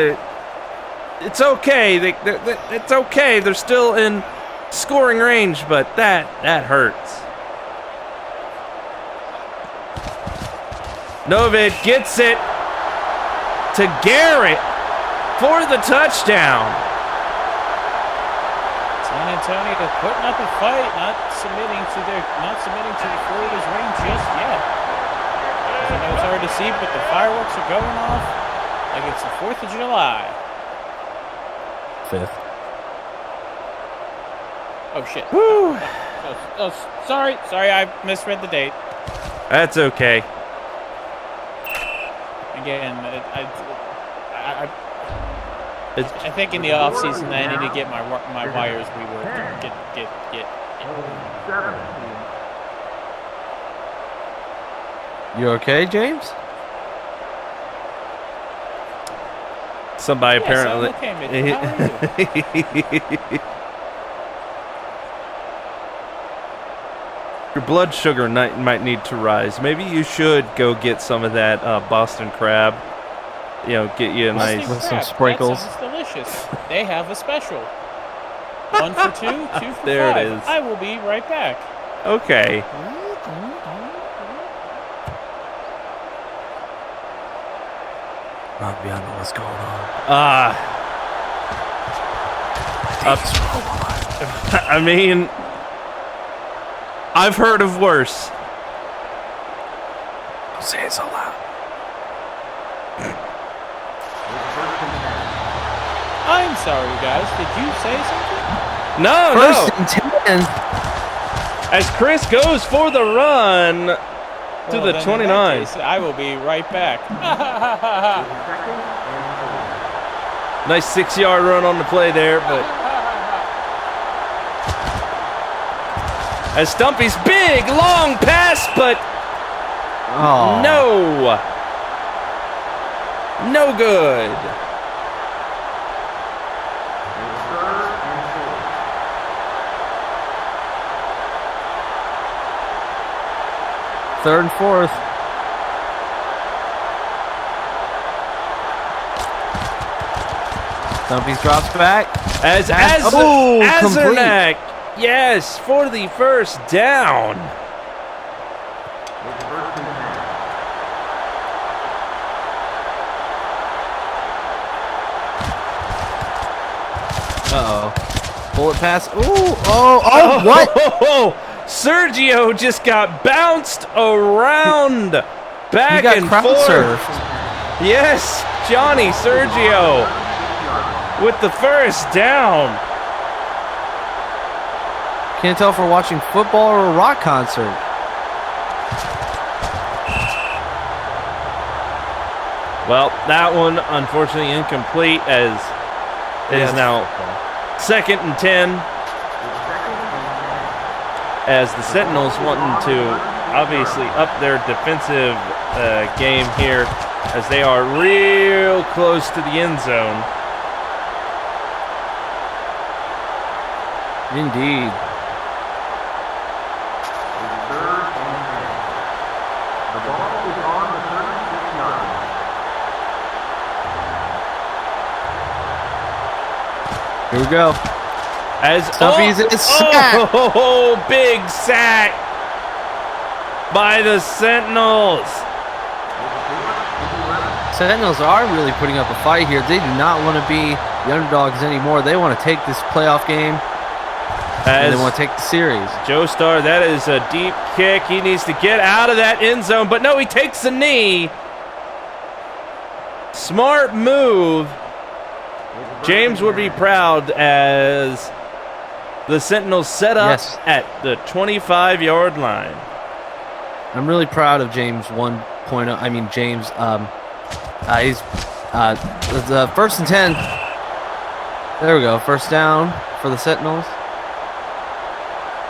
it's okay. It's okay. They're still in scoring range, but that hurts. Noved gets it to Garrett for the touchdown. San Antonio putting up a fight, not submitting to the Florida's range just yet. I know it's hard to see, but the fireworks are going off like it's the 4th of July. 5th. Oh shit. Whew. Sorry, I misread the date. That's okay. Again, I think in the off season I need to get my wires reworked. Get. 17. You okay, James? Somebody Yes, apparently. I'm okay, Mitchell. How are you? Your blood sugar might need to rise. Maybe you should go get some of that Boston crab. You know, get you a Boston nice. With some crab, sprinkles. That sounds delicious. They have a special. 1 for 2, 2 for There it 5. is. I will be right back. Okay. Robbie, I know what's going on. I mean, I've heard of worse. Don't say it so loud. I'm sorry, guys. Did you say something? No, First no. and 10. As Chris goes for the run to Well, the then in 29. that case, I will be right back. Second and Nice 6-yard run on the play there, but as Stumpy's big long pass, but Oh. no good. Third and 4th. Stumpy's drops back. As Oh, complete. Azernak, yes, for the first down. Uh-oh. Bullet pass. Ooh. Oh, what? Sergio just got bounced around He back got and crowd forth. surfed. Yes, Johnny Sergio with the first down. Can't tell if we're watching football or a rock concert. Well, that one unfortunately incomplete as it is now second and 10 as the Sentinels wanting to obviously up their defensive game here as they are real close to the end zone. Indeed. The ball is on the 36-yard line. Here we go. As Stumpy's in a sack. Oh, big sack by the Sentinels. Sentinels are really putting up a fight here. They do not want to be the underdogs anymore. They want to take this playoff game, and they As want to take the series. Joe Starr, that is a deep kick. He needs to get out of that end zone, but no, he takes the knee. Smart move. James would be proud as the Sentinels set up Yes. at the 25-yard line. I'm really proud of James 1.0. I mean, James, he's the first and 10. There we go. First down for the Sentinels.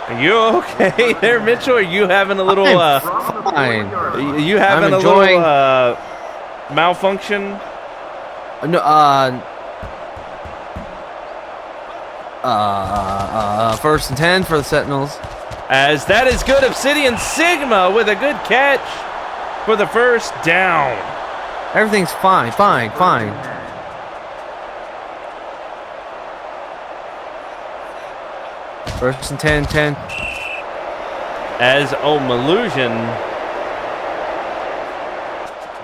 Are you okay there, Mitchell? Are you having a little Fine. you having a enjoying- little malfunction? No, first and 10 for the Sentinels. As that is good. Obsidian Sigma with a good catch for the first down. Everything's fine. First and 10. As Omalusion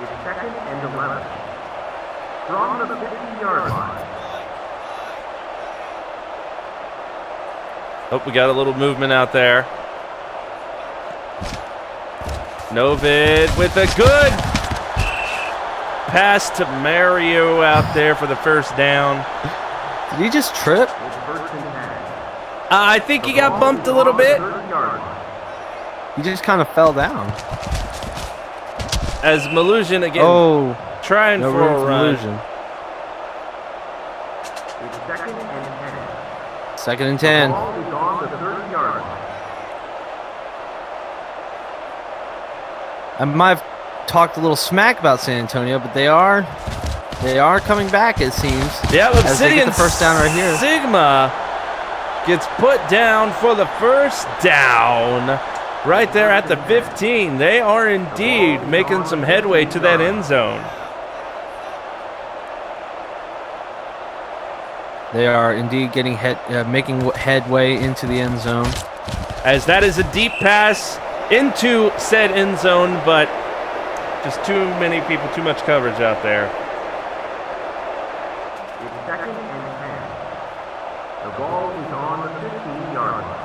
It's 2nd and 11. From the 50-yard line. Oh, we got a little movement out there. Novid with a good pass to Mario out there for the first down. Did he just trip? It's 1st and 10. I think he got bumped a little bit 30-yard line. He just kind of fell down. as Malusian again Oh, trying no for room a for run. illusion. It's 2nd and 10. Second and 10. The ball is on the 30-yard line. I might have talked a little smack about San Antonio, but they are coming back, it seems. Yeah, As they get Obsidian the first down right here. Sigma gets put down for the first down right there at the 15. They are indeed making some headway to that end zone. They are indeed getting making headway into the end zone. As that is a deep pass into said end zone, but just too many people, too much coverage out there. It's 2nd and 10. The ball is on the 15-yard line.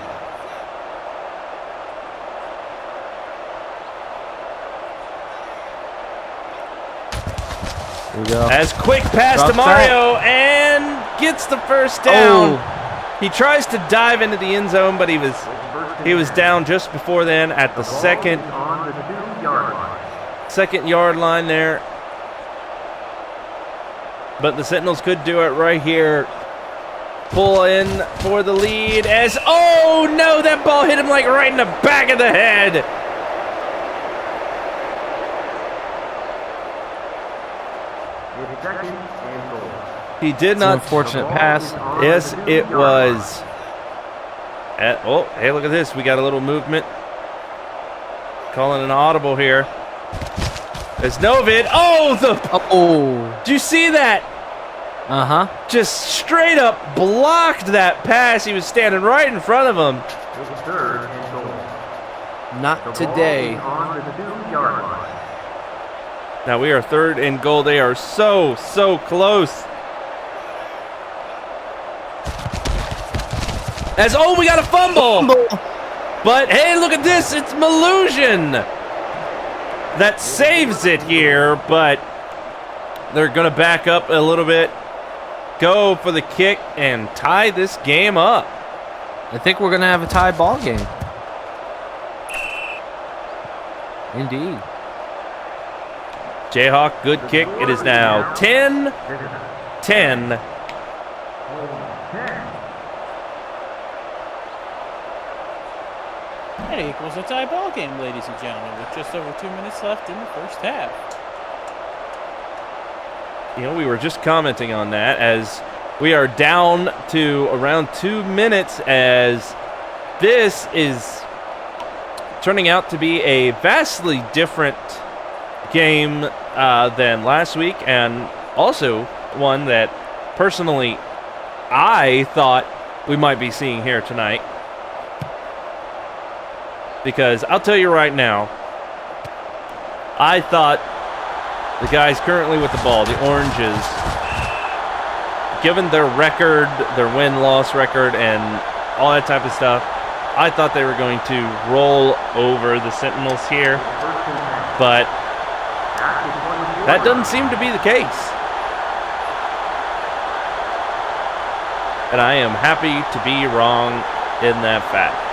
Here we go. As quick pass Drop to Mario and gets the first down. Oh, He tries to dive into the end zone, but he was down just before then at the second On the 2-yard line. yard line there. But the Sentinels could do it right here. Pull in for the lead as, oh no, that ball hit him like right in the back of the head. It's 2nd and goal. He did it's an not. unfortunate pass. Yes, it was. Oh, hey, look at this. We got a little movement. Calling an audible here. It's Novid. Oh, Oh, did you see that? uh-huh. Just straight up blocked that pass. He was standing right in front of him. It's 3rd and goal. Not The today. ball is on the 2-yard line. Now we are 3rd and goal. They are so close. As, oh, we got a fumble. But hey, look at this. It's Malusian that saves it here, but they're going to back up a little bit, go for the kick, and tie this game up. I think we're going to have a tie ball game. Indeed. Jayhawk, good kick. It is now 10-10. That equals a tie ball game, ladies and gentlemen, with just over 2 minutes left in the first half. You know, we were just commenting on that as we are down to around 2 minutes, as this is turning out to be a vastly different game than last week, and also one that personally I thought we might be seeing here tonight. Because I'll tell you right now, I thought the guys currently with the ball, the Oranges, given their record, their win-loss record, and all that type of stuff, I thought they were going to roll over the Sentinels here, but that doesn't seem to be the case. And I am happy to be wrong in that fact.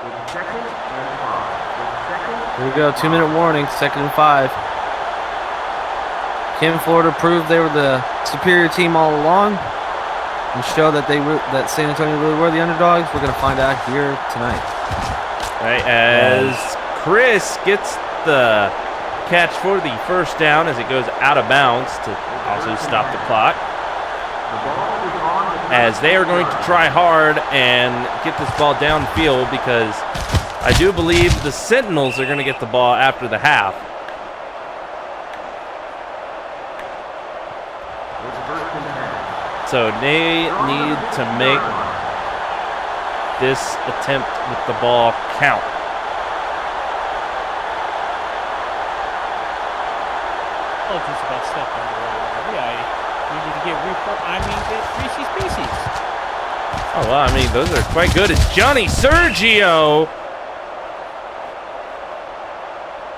It's 2nd and 5. It's 2nd Here we go. 2-minute warning. 2nd and 5. Can Florida prove they were the superior team all along and show that that San Antonio really were the underdogs? We're going to find out here tonight. Right, as Chris gets the catch for the first down as it goes out of bounds to also stop the clock. As they are going to try hard and get this ball downfield because I do believe the Sentinels are going to get the ball after the half. So they need to make this attempt with the ball count. Oh, just about stepped on the road. Yeah, needed to get Reese's Pieces. Oh, well, I mean, those are quite good. It's Johnny Sergio.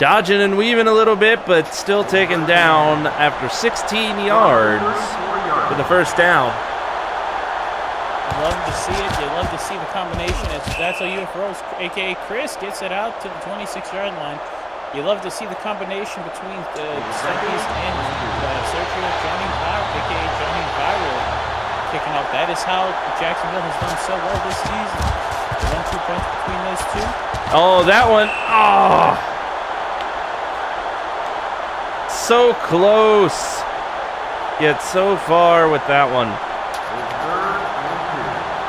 Dodging and weaving a little bit, but still taken down after 16 yards for the first down. You love to see it. You love to see the combination. That's how UFRO's, a.k.a. Chris, gets it out to the 26-yard line. You love to see the combination between Studies and Sergio Johnny Viral, a.k.a. Johnny Viral, kicking off. That is how Jacksonville has done so well this season. The 1-2 punch between those two. Oh, that one. Oh. So close. Yet so far with that one.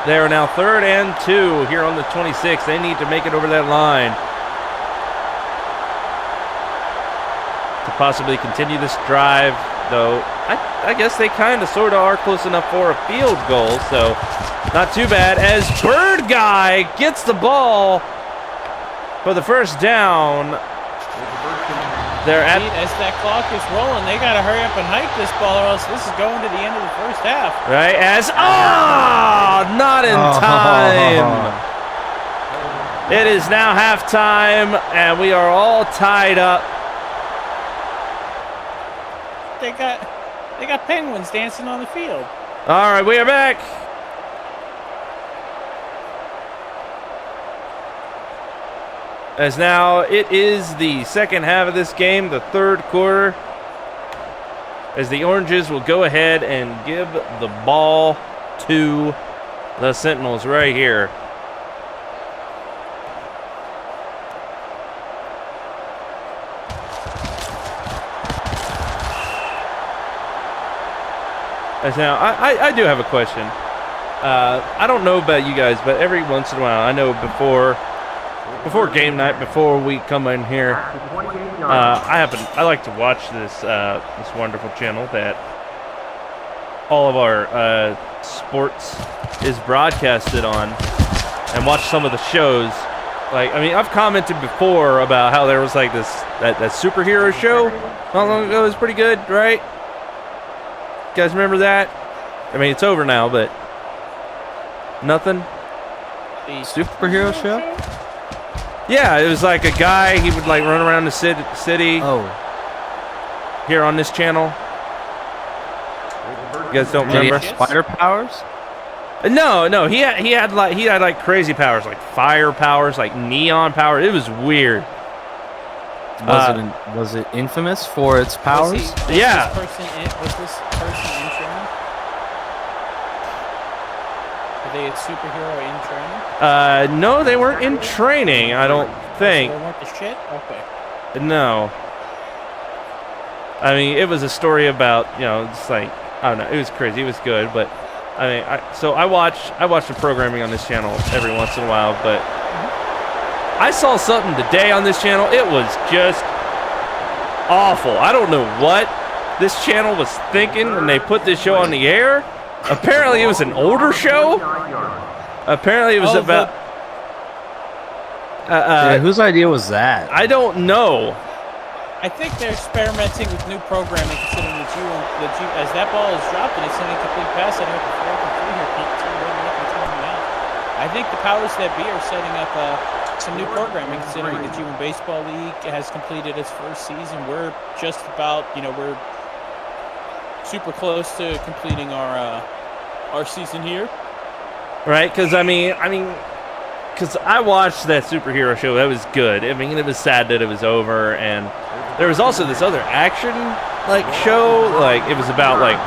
They are now 3rd and 2 here on the 26. They need to make it over that line to possibly continue this drive, though I guess they kind of sort of are close enough for a field goal, so not too bad. As Bird Guy gets the ball for the first down. They're at as that clock is rolling, they got to hurry up and hike this ball, or else this is going to the end of the first half. right as not in time. It is now halftime, and we are all tied up. They got penguins dancing on the field. All right, we are back. As now it is the second half of this game, the third quarter, as the Oranges will go ahead and give the ball to the Sentinels right here. As now, I do have a question. I don't know about you guys, but every once in a while, I know before game night, before we come in here, I like to watch this wonderful channel that all of our sports is broadcasted on, and watch some of the shows. Like, I mean, I've commented before about how there was like that superhero show not long ago. It was pretty good, right? You guys remember that? I mean, it's over now, but nothing. The superhero show? Yeah, it was like a guy, he would like run around the city here on this channel. You guys don't remember? Did he have spider powers? No, he had like crazy powers, like fire powers, like neon power. It was weird. Was it infamous for its powers? Was this person in training? Were they a superhero in training? No, they weren't in training, I don't think. So they weren't the shit? Okay. No. I mean, it was a story about, just like, I don't know, it was crazy. It was good, but I mean, I watch the programming on this channel every once in a while, but I saw something today on this channel. It was just awful. I don't know what this channel was thinking when they put this show on the air. Apparently, it was an older show. Apparently, it was about. Whose idea was that? I don't know. I think they're experimenting with new programming, considering that as that ball is dropped and it's an incomplete pass, setting up a 4th and 3 here, running up and coming out. I think the powers that be are setting up some new programming, considering the G1 Baseball League has completed its first season. We're just about, we're super close to completing our season here. Right, because I mean, because I watched that superhero show. That was good. I mean, it was sad that it was over, and there was also this other action like show. Like it was about like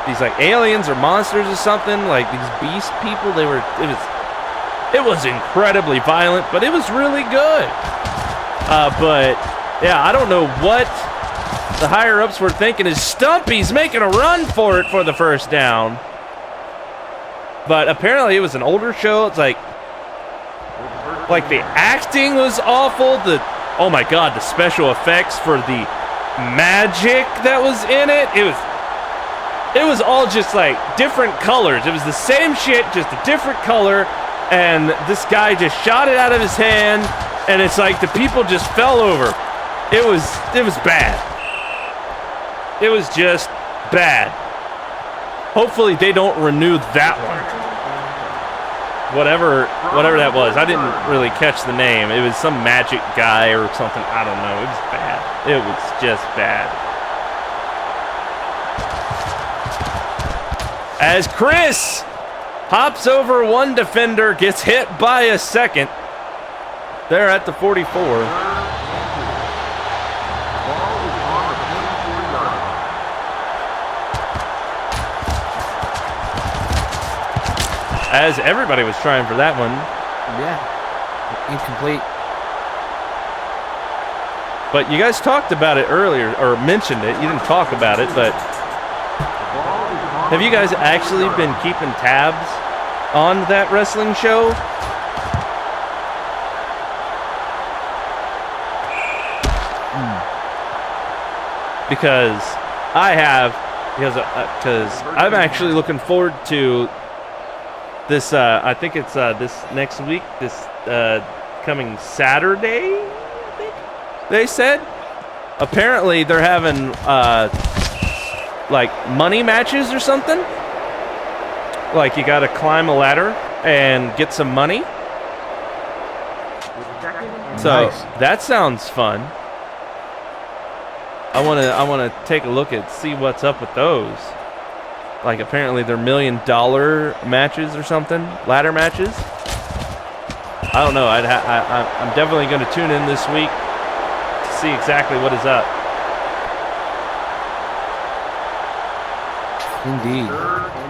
these like aliens or monsters or something. Like these beast people. It was incredibly violent, but it was really good. But yeah, I don't know what the higher ups were thinking. Is Stumpy's making a run for it for the first down? But apparently it was an older show. It's like the acting was awful. Oh my god, the special effects for the magic that was in it. It was all just like different colors. It was the same shit, just a different color. And this guy just shot it out of his hand, and it's like the people just fell over. It was bad. It was just bad. Hopefully they don't renew that one. Whatever that was. I didn't really catch the name. It was some magic guy or something. I don't know. It was bad. It was just bad. As Chris hops over one defender, gets hit by a second. They're at the 44. As everybody was trying for that one. Yeah. Incomplete. But you guys talked about it earlier, or mentioned it. You didn't talk about it, but have you guys actually been keeping tabs on that wrestling show? Because I have, because I'm actually looking forward to this. I think it's this next week, this coming Saturday, I think they said. Apparently they're having like money matches or something. Like you got to climb a ladder and get some money. So Nice. that sounds fun. I wanna take a look at see what's up with those. Like apparently they're $1 million matches or something, ladder matches. I don't know. I'm definitely going to tune in this week to see exactly what is up. Indeed. Third and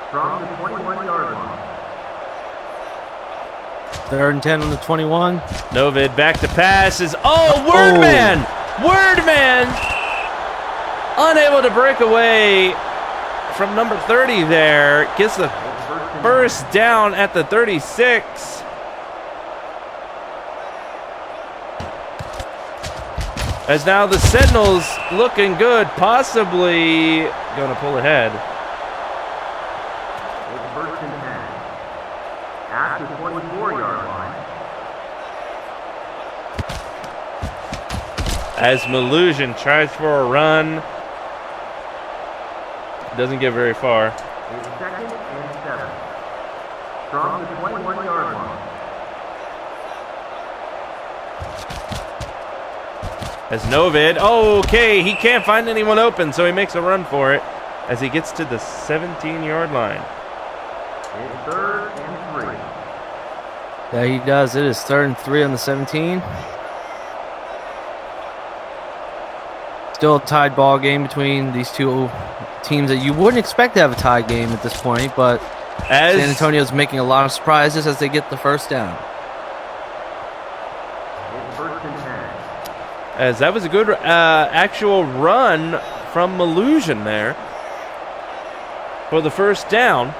10. From the 21-yard line. 3rd and 10 on the 21. Novid back to pass is Wordman! Wordman! Unable to break away from number 30 there. Gets the first down at the 36. As now the Sentinels looking good, possibly going to pull ahead. It's first and 10. At the 24-yard line. As Melusion tries for a run. Doesn't get very far. It's 2nd and 7. From the 21-yard line. As Novid, okay, he can't find anyone open, so he makes a run for it as he gets to the 17-yard line. It's 3rd and 3. Yeah, he does. It is 3rd and 3 on the 17. Still a tied ball game between these two teams that you wouldn't expect to have a tie game at this point, but As San Antonio's making a lot of surprises as they get the first down. It's 1st and 10. As that was a good actual run from Melusion there for the first down.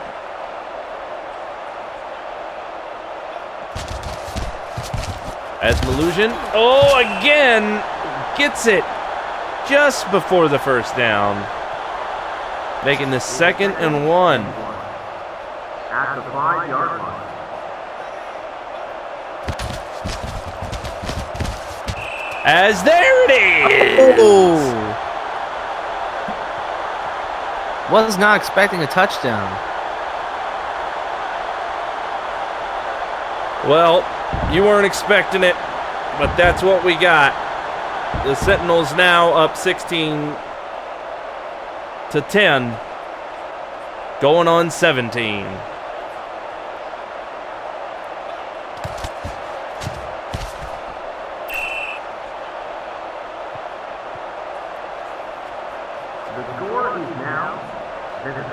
As Melusion, again, gets it just before the first down. Making this 2nd and 1. At the 5-yard line. As there it is! Was not expecting a touchdown. Well, you weren't expecting it, but that's what we got. The Sentinels now up 16 to 10, going on 17. The score is now visitors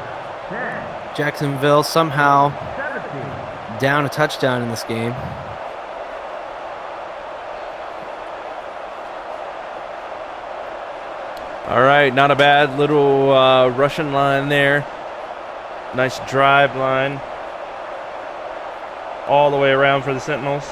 10, Jacksonville somehow 17. down a touchdown in this game. All right, not a bad little Russian line there. Nice drive line. All the way around for the Sentinels.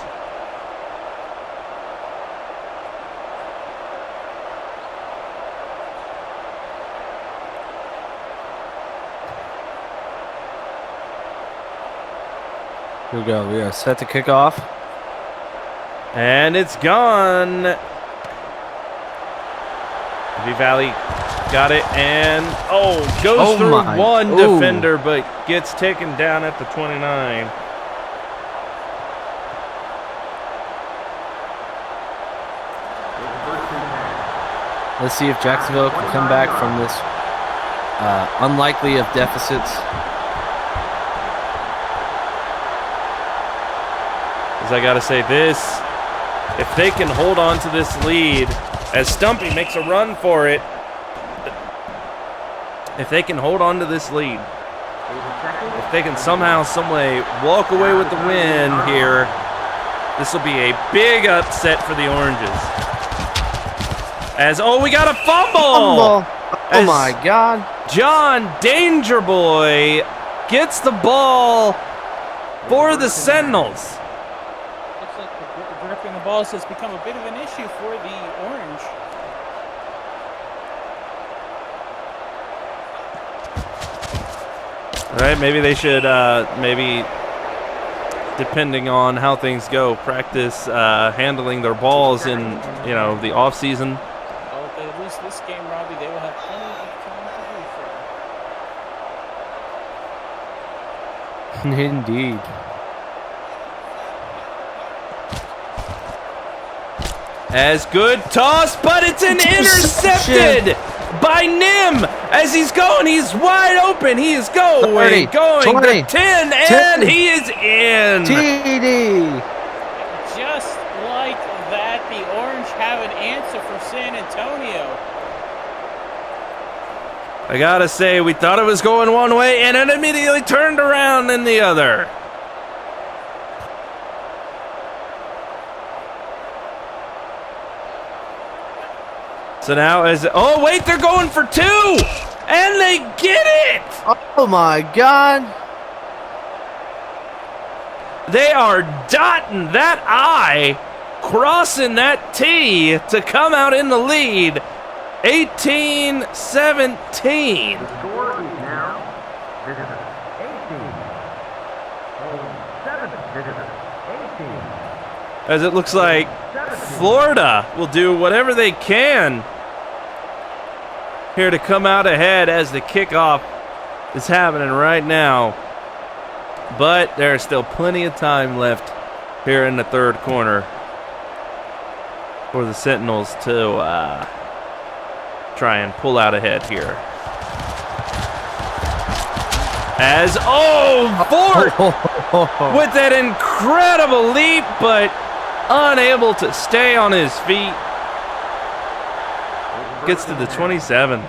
Here we go. We are set to kick off. And it's gone. V-Valley got it and goes through my. one Ooh. defender but gets taken down at the 29. Let's see if Jacksonville can come back from this unlikely of deficits. As I gotta say this, if they can hold on to this lead, as Stumpy makes a run for it, if they can hold on to this lead, if they can somehow, someway walk away with the win here, this will be a big upset for the Oranges. As, we got a fumble! Oh As my God. John Danger Boy gets the ball for the Sentinels. Looks like the gripping the balls has become a bit of an issue for the Orange. All right, maybe they should, maybe, depending on how things go, practice handling their balls in, the off season. Well, if they lose this game, Robbie, they will have plenty of time to do so. Indeed. As good toss, but it's an intercepted by Nim. As he's going, he's wide open. He is going, 30, going 20, to 10, 10. and he is in. TD. Just like that, the Orange have an answer for San Antonio. I gotta say, we thought it was going one way, and it immediately turned around in the other. So now wait, they're going for two, and they get it. Oh my God. They are dotting that I, crossing that T to come out in the lead, 18-17. The score is now visitors 18. Home 7, visitors 18. As it looks like Florida will do whatever they can here to come out ahead as the kickoff is happening right now. But there's still plenty of time left here in the third corner for the Sentinels to try and pull out ahead here. As, Fort with that incredible leap, but unable to stay on his feet. Gets to the 27.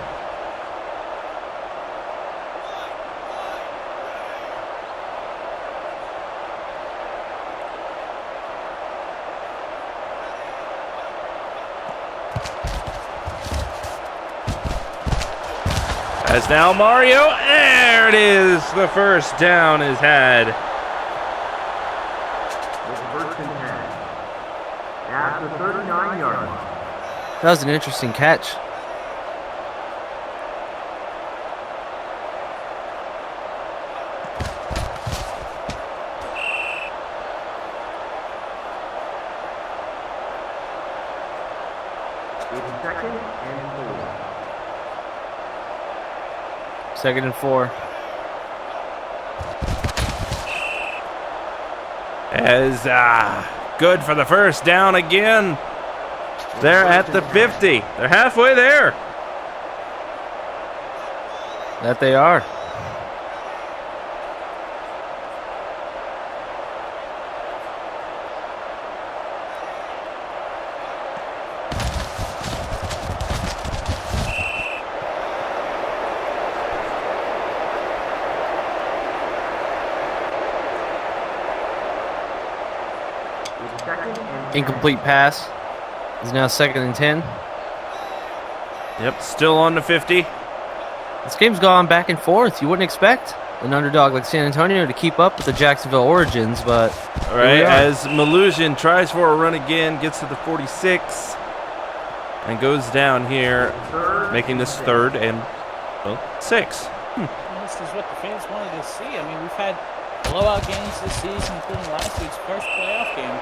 As now Mario, there it is. The first down is had. With first and 10. At the 39-yard line. That was an interesting catch. It's second and 4. Second and 4. As good for the first down again. They're at the 50. They're halfway there. That they are. Incomplete pass. Is now 2nd and 10. Yep, still on the 50. This game's gone back and forth. You wouldn't expect an underdog like San Antonio to keep up with the Jacksonville Origins, but All right, as Malusian tries for a run again, gets to the 46, and goes down here, making this 3rd and, well, 6. This is what the fans wanted to see. I mean, we've had blowout games this season, including last week's first playoff game.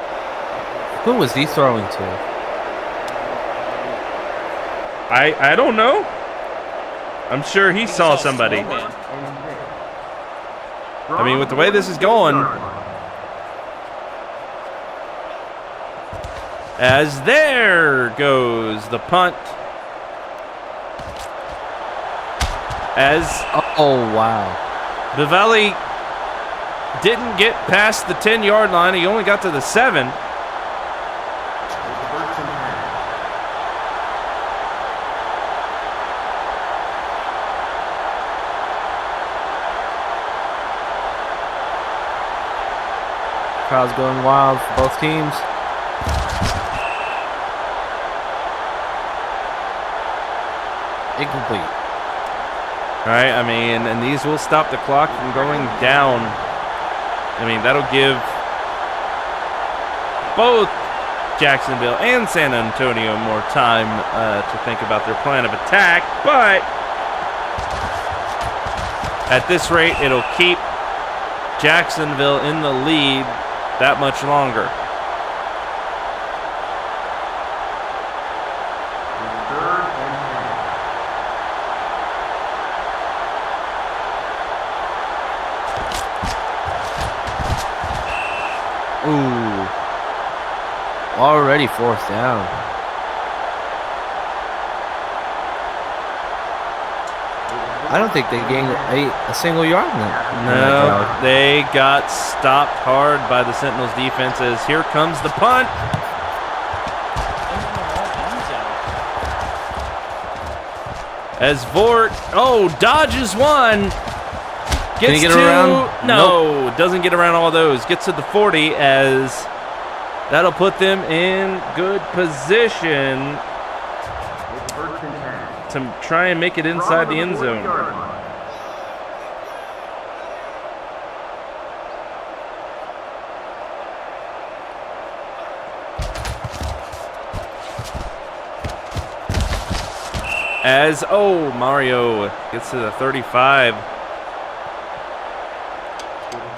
who was he throwing to? I don't know. I'm sure he saw somebody. Snowman. I mean, with the way this is going, as there goes the punt. As Oh, wow. Vivalli didn't get past the 10-yard line, he only got to the 7. Crowd's going wild for both teams. Incomplete. All right, I mean, and these will stop the clock from going down. I mean, that'll give both Jacksonville and San Antonio more time to think about their plan of attack, but at this rate, it'll keep Jacksonville in the lead that much longer. Ooh. Already 4th down. I don't think they gained a single yard in that. No, they got stopped hard by the Sentinels defenses. Here comes the punt. As Vort, dodges one. Gets Can he get to, around? No, doesn't get around all those. Gets to the 40 as that'll put them in good position to try and make it inside the end zone. As, Mario gets to the 35.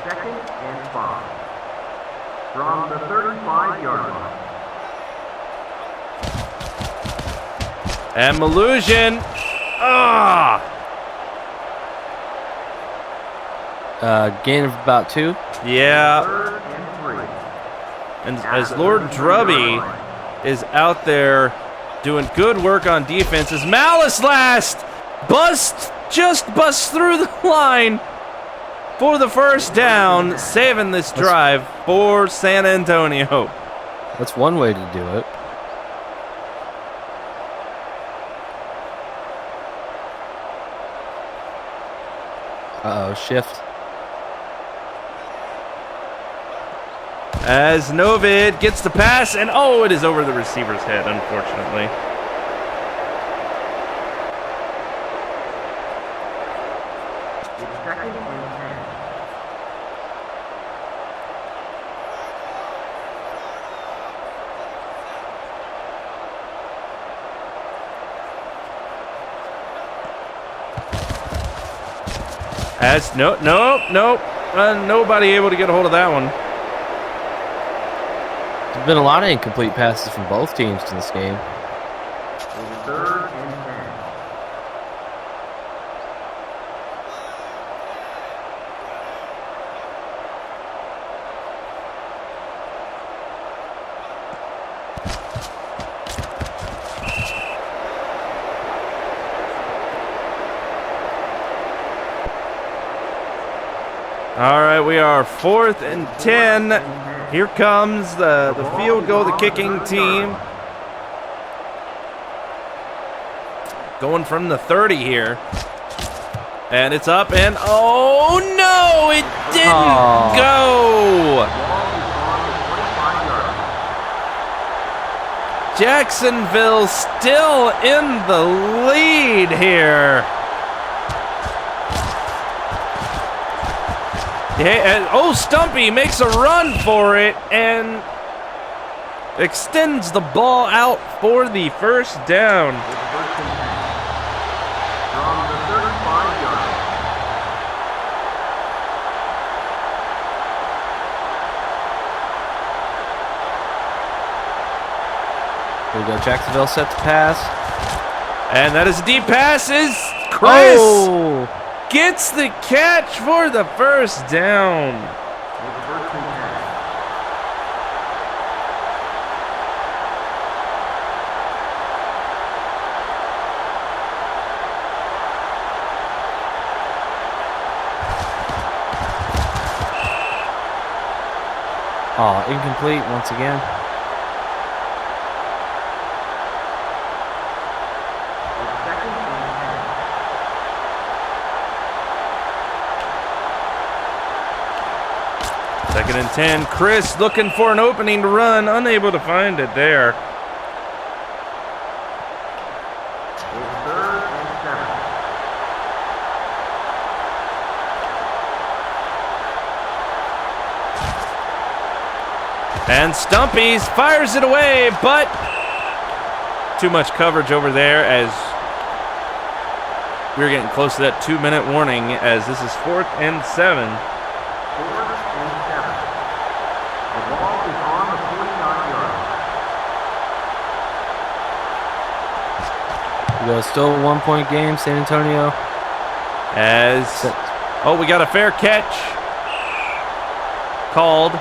2nd and 5. From the 35-yard line. And Malusian, Gain of about 2. Yeah. 3rd and 3. And as Lord Drubby is out there doing good work on defense, as Malice last busts through the line for the first down, saving this drive for San Antonio. That's one way to do it. Shift. As Novid gets the pass, and it is over the receiver's head, unfortunately. It's 2nd and 10. As nope. Nobody able to get a hold of that one. There's been a lot of incomplete passes from both teams in this game. It's 3rd and 10. All right, we are 4th and 10. Here comes the field goal, the kicking team. Going from the 30 here. And it's up, and no, it didn't go. Jacksonville still in the lead here. Yeah, and Stumpy makes a run for it and extends the ball out for the first down. With the first and 10. From the 35-yard line. Here we go. Jacksonville set to pass. And that is a deep pass. Is Chris Oh! gets the catch for the first down. With the first and 10. Oh, incomplete once again. With second and 10. Second and 10. Chris looking for an opening to run, unable to find it there. With third and 7. And Stumpy's fires it away, but too much coverage over there as we're getting close to that 2-minute warning as this is 4th and 7. 4th and 7. The ball is on the 49-yard line. We go. Still a 1-point game. San Antonio. As we got a fair catch called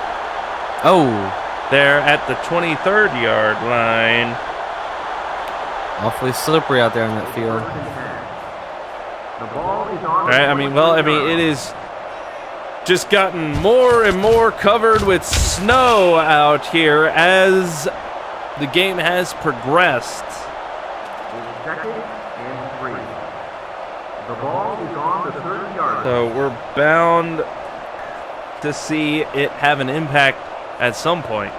Oh, there at the 23rd-yard line. awfully slippery out there in that field. 4th and 10. The ball is on All right, it is just gotten more and more covered with snow out here as the game has progressed. With second and 3. The ball is on the 30-yard line. So we're bound to see it have an impact at some point.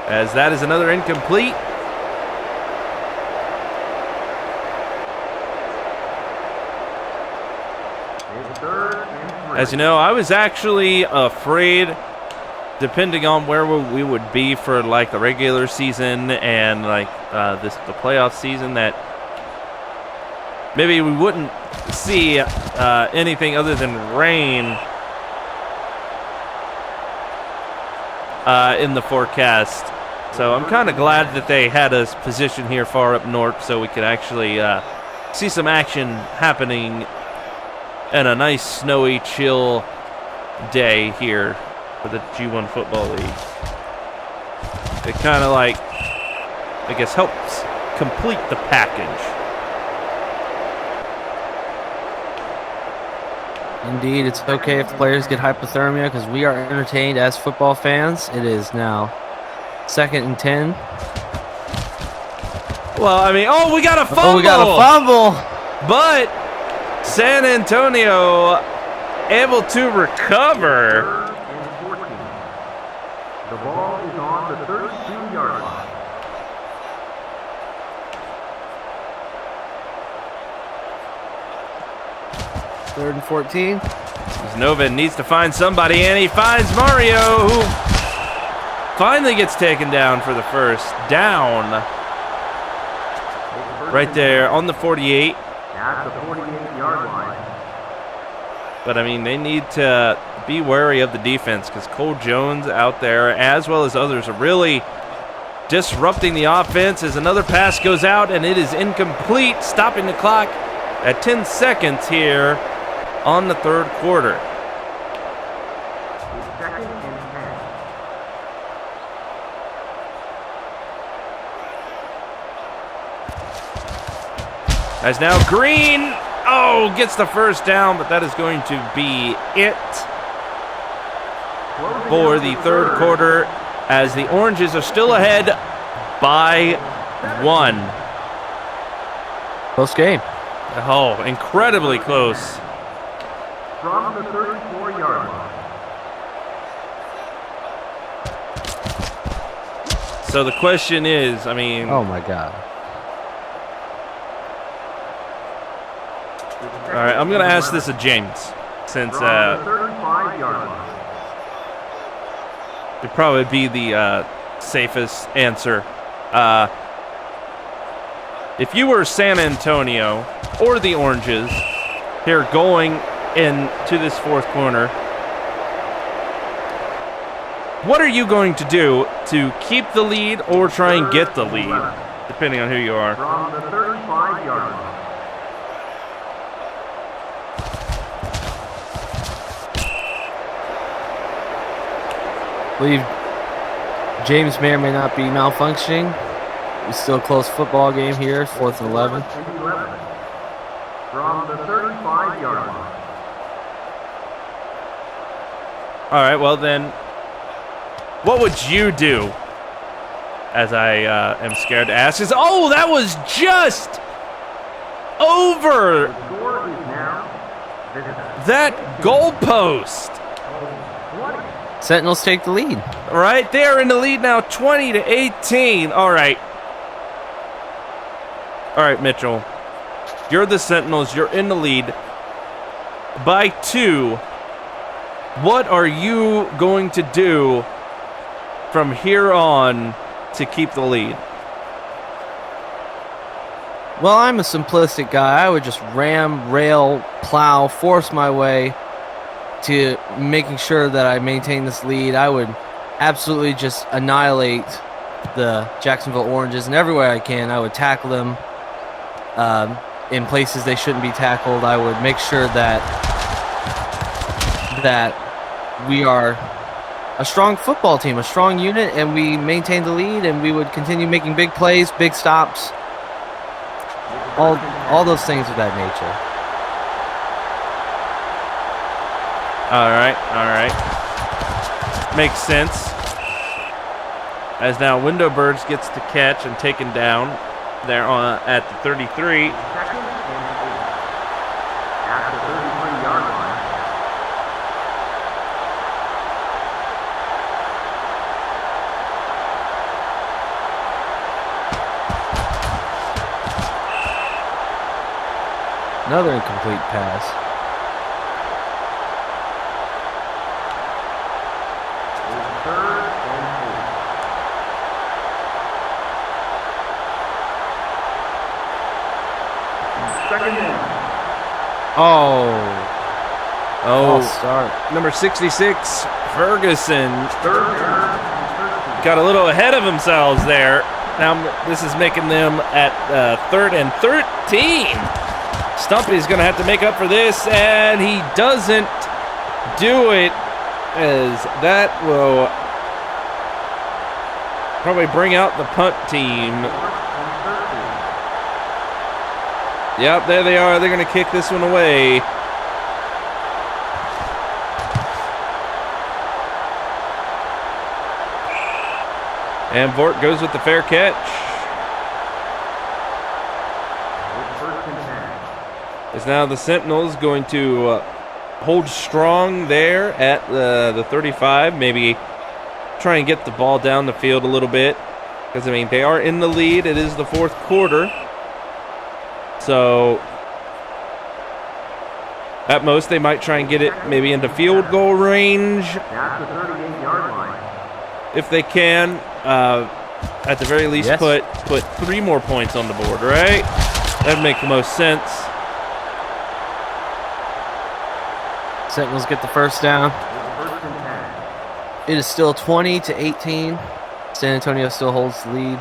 As that is another incomplete. It's third and 3. As you know, I was actually afraid, depending on where we would be for like the regular season and like the playoff season, that maybe we wouldn't see anything other than rain in the forecast. So I'm kind of glad that they had us positioned here far up north so we could actually see some action happening in a nice snowy, chill day here for the G1 Football League. It kind of like, I guess, helps complete the package. Indeed, it's okay if the players get hypothermia because we are entertained as football fans. It is now 2nd and 10. Well, I mean, we got a fumble! Oh, we got a fumble! But San Antonio able to recover. 3rd and 14. The ball is on the 32-yard line. Third and 14. Nova needs to find somebody, and he finds Mario, who finally gets taken down for the first down. Right there on the 48. At the 48-yard line. But, I mean, they need to be wary of the defense because Cole Jones out there, as well as others, are really disrupting the offense as another pass goes out, and it is incomplete, stopping the clock at 10 seconds here on the third quarter. It's 2nd and 10. As now Green, gets the first down, but that is going to be it for the third quarter as the Oranges are still ahead by 1. Close game. Oh, incredibly close. From the 34-yard line. So the question is, I mean, Oh my God. all right, I'm gonna ask this of James, since From the 35-yard line. it'd probably be the safest answer. If you were San Antonio or the Oranges here going into this fourth corner, what are you going to do to keep the lead or try and get the lead, depending on who you are? From the 35-yard line. Believe James may or may not be malfunctioning. It's still a close football game here, 4th and 11. And 11. From the 35-yard line. All right, well then, what would you do? As I am scared to ask, is that was just over The score is now that goalpost. 20. Sentinels take the lead. Right, they're in the lead now, 20-18. All right, Mitchell, you're the Sentinels. You're in the lead by 2. What are you going to do from here on to keep the lead? Well, I'm a simplistic guy. I would just ram, rail, plow, force my way to making sure that I maintain this lead. I would absolutely just annihilate the Jacksonville Oranges in every way I can. I would tackle them in places they shouldn't be tackled. I would make sure that we are a strong football team, a strong unit, and we maintain the lead, and we would continue making big plays, big stops, all those things of that nature. All right. Makes sense. As now Windowbirds gets to catch and taken down there at the 33. Second and 8. At the 33-yard line. Another incomplete pass. It's 3rd and 8. Second and. False start. Number 66, Ferguson, Third and 13. got a little ahead of themselves there. Now this is making them at 3rd and 13. Stumpy's going to have to make up for this, and he doesn't do it, as that will probably bring out the punt team. 4th and 13. Yep, there they are. They're going to kick this one away. And Vort goes with the fair catch. It's 1st and 10. Is now the Sentinels going to hold strong there at the 35, maybe try and get the ball down the field a little bit, because I mean they are in the lead. It is the fourth quarter, so at most they might try and get it maybe into field goal range That's the 38-yard line. if they can. At the very least, Yes. put 3 more points on the board, right? That'd make the most sense. Sentinels get the first down. It's 1st and 10. It is still 20-18. San Antonio still holds the lead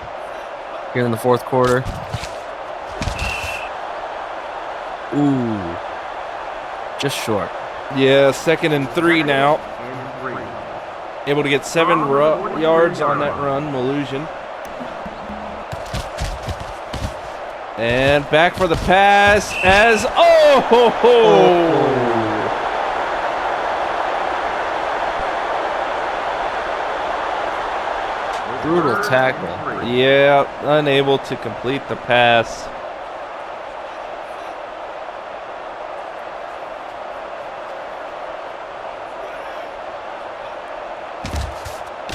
here in the fourth quarter. Ooh. Just short. Yeah, 2nd and 3 now. And 3. Able to get 7 yards on that run, Malusian. And back for the pass as Brutal tackle. Yeah, unable to complete the pass.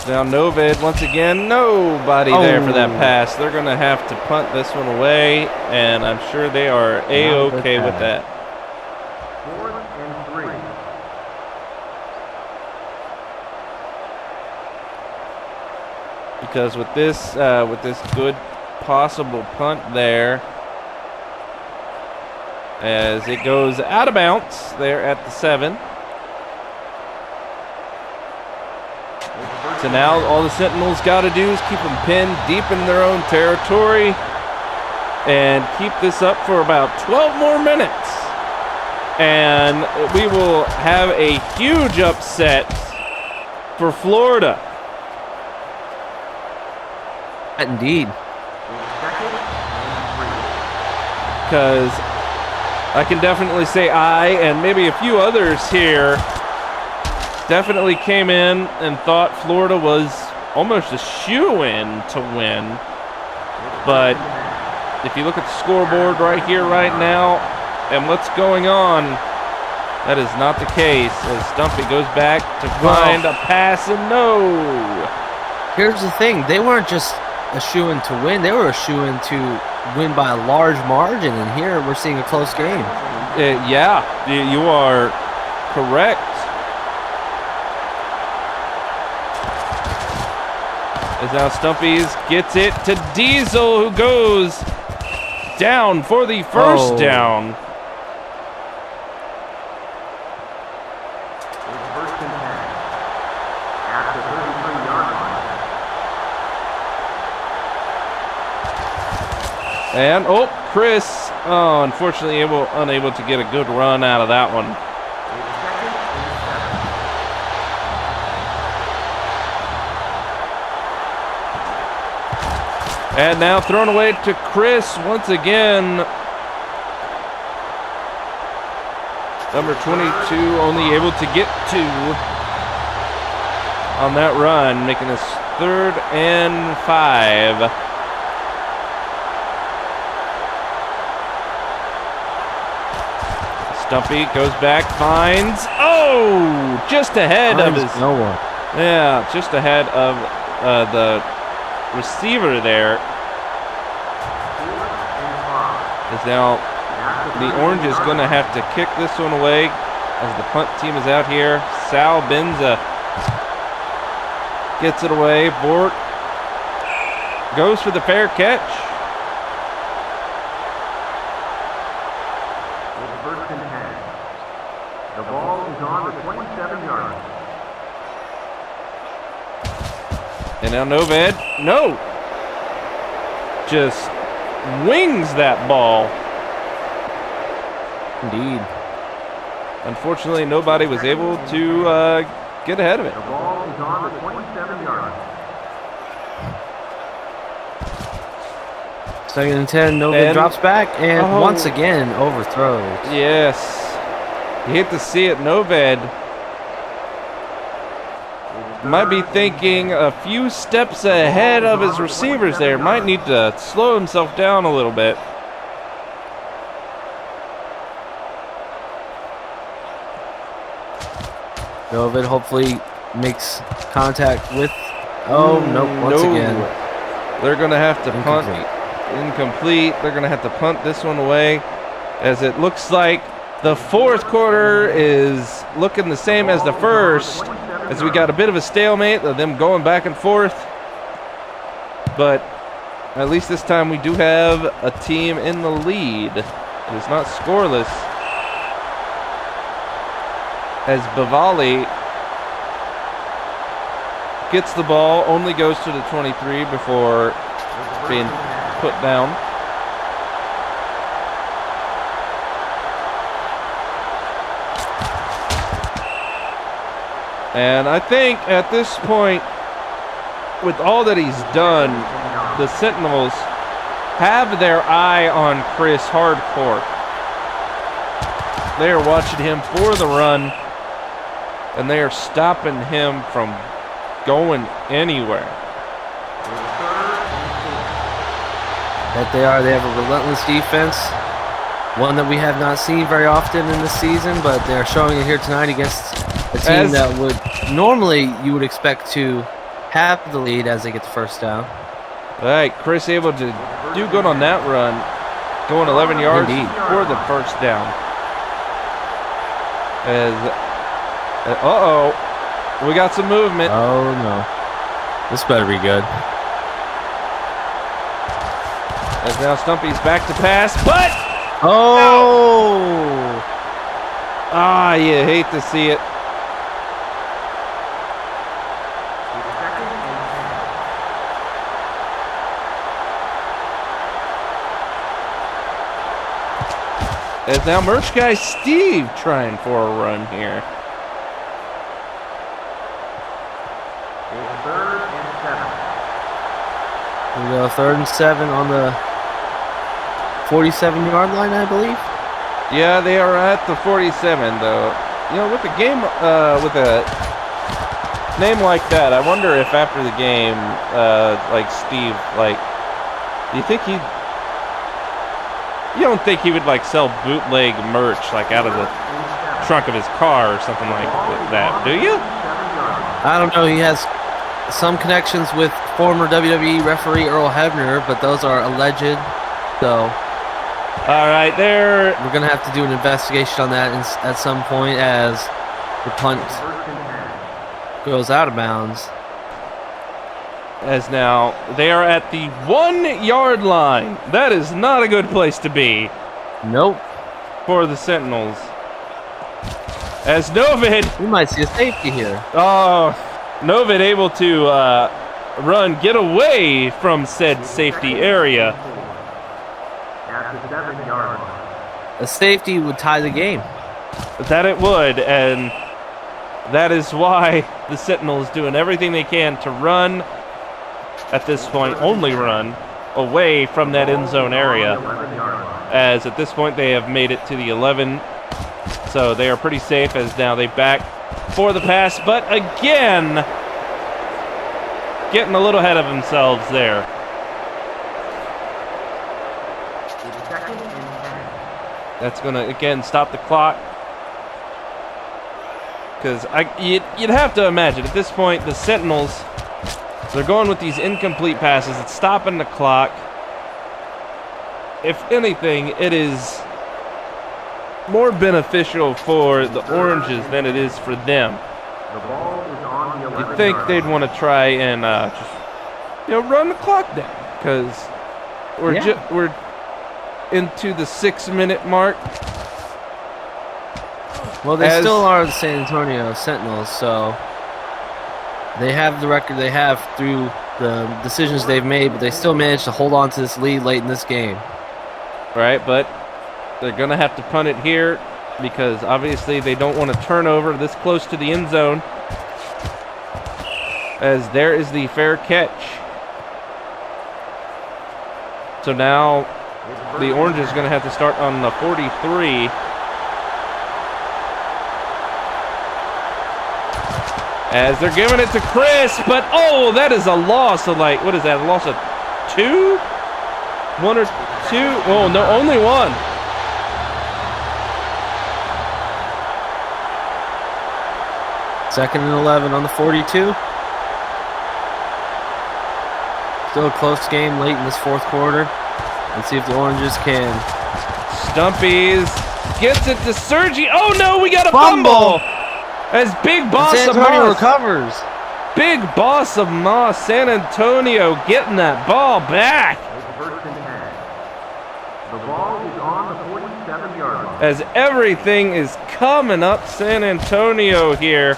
Now Novid once again, nobody there for that Oh. pass. They're going to have to punt this one away, and I'm sure they are A-okay with that. 4th and 3. Because with this good possible punt there, as it goes out of bounds there at the 7. So now all the Sentinels got to do is keep them pinned deep in their own territory and keep this up for about 12 more minutes. And we will have a huge upset for Florida. Indeed. 2nd Because I can definitely say I and maybe a few others here definitely came in and thought Florida was almost a shoo-in to win. But if you look at the scoreboard right here, right now, and what's going on, that is not the case. As Stumpy goes back to find a pass and no. Here's the thing: they weren't just a shoo-in to win; they were a shoo-in to win by a large margin. And here we're seeing a close game. Yeah, you are correct. As now Stumpy's gets it to Diesel, who goes down for the first down. It's 1st and 10. At the 33-yard line. And Chris, unfortunately unable to get a good run out of that one. It's 2nd and 7. And now thrown away to Chris once again. Number 22 only able to get 2 on that run, making this 3rd and 5. Stumpy goes back, finds, just ahead of his, no one. yeah, just ahead of the receiver there. 4th and 5. Is now At the Orange is going to have to kick this one away as the punt team is out here. Sal Benza gets it away. Bort goes for the fair catch. It's 1st and 10. The ball is on the 27-yard line. And now Noved, no! Just wings that ball. Indeed. Unfortunately, nobody was able to get ahead of it. The ball is on the 27-yard line. 2nd and 10. Novak And- drops back and Oh. once again overthrows. Yes. You hate to see it. Noved might be thinking a few steps ahead of his receivers there. Might need to slow himself down a little bit. Novak hopefully makes contact with. Oh, nope. Once No. again. They're going to have to punt. Incomplete. Incomplete. They're going to have to punt this one away, as it looks like the 4th quarter is looking the same as the first, as we got a bit of a stalemate of them going back and forth. But at least this time we do have a team in the lead. It is not scoreless, as Bavali gets the ball, only goes to the 23 before being put down. And I think at this point, with all that he's done, the Sentinels have their eye on Chris hardcore. They are watching him for the run, and they are stopping him from going anywhere. That they are. They have a relentless defense. One that we have not seen very often in the season, but they're showing it here tonight against a team As- that would normally you would expect to half the lead as they get the first down. All right, Chris able to do good on that run, going 11 yards Indeed. for the first down. As we got some movement. Oh no, this better be good. As now Stumpy's back to pass, but you hate to see it. As now merch guy Steve trying for a run here. Third and 7. We go 3rd and 7 on the 47-yard line, I believe. Yeah, they are at the 47 though. You know, with the game, with a name like that, I wonder if after the game, like Steve, like, do you think he'd? You don't think he would like sell bootleg merch like out of the trunk of his car or something like that, do you? I don't know. He has some connections with former WWE referee Earl Hebner, but those are alleged. So All right, there. we're gonna have to do an investigation on that at some point as the punt goes out of bounds. As now they are at the 1 yard line. That is not a good place to be Nope. for the Sentinels. As Novid, We might see a safety here. Novid able to get away from said safety area. At the 7-yard line. A safety would tie the game. That it would, and that is why the Sentinels doing everything they can to run, at this point, only run, away from that end zone area. 11-yard line. As at this point they have made it to the 11, so they are pretty safe as now they back for the pass, but again, getting a little ahead of themselves there. It's 2nd and 10. That's going to, again, stop the clock. Because you'd have to imagine, at this point, the Sentinels, they're going with these incomplete passes. It's stopping the clock. If anything, it is more beneficial for the Oranges than it is for them. The ball is on the 11-yard You'd think they'd want to try and just, run the clock down. Because we're into the 6-minute mark. Well, they still are the San Antonio Sentinels, so they have the record they have through the decisions they've made, but they still managed to hold on to this lead late in this game. Right, but they're going to have to punt it here because obviously they don't want to turn over this close to the end zone, as there is the fair catch. So now the Orange is going to have to start on the 43. As they're giving it to Chris, but that is a loss of what is that, a loss of 2? 1 or 2? Oh, no, only 1. Second and 11 on the 42. Still a close game late in this fourth quarter. Let's see if the Oranges can. Stumpy's gets it to Sergi. Oh no, we got a fumble! As Big Boss San of Antonio Moss, recovers. Big Boss of Moss, San Antonio getting that ball back. It's 1st and 10. The ball is on the 47-yard line. As everything is coming up San Antonio here.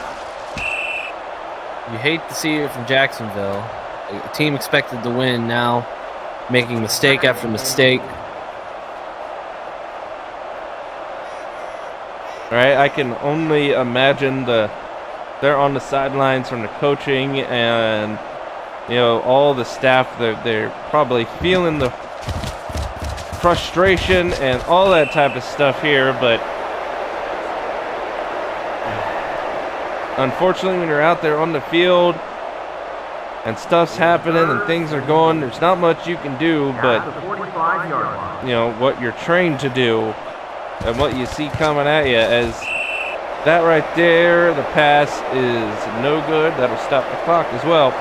You hate to see it from Jacksonville. A team expected to win now making mistake after mistake. All right, I can only imagine they're on the sidelines from the coaching and all the staff. They're probably feeling the frustration and all that type of stuff here, but unfortunately when you're out there on the field and stuff's happening and things are going, there's not much you can do but At the 45-yard line. what you're trained to do and what you see coming at you. As that right there, the pass is no good. That'll stop the clock as well.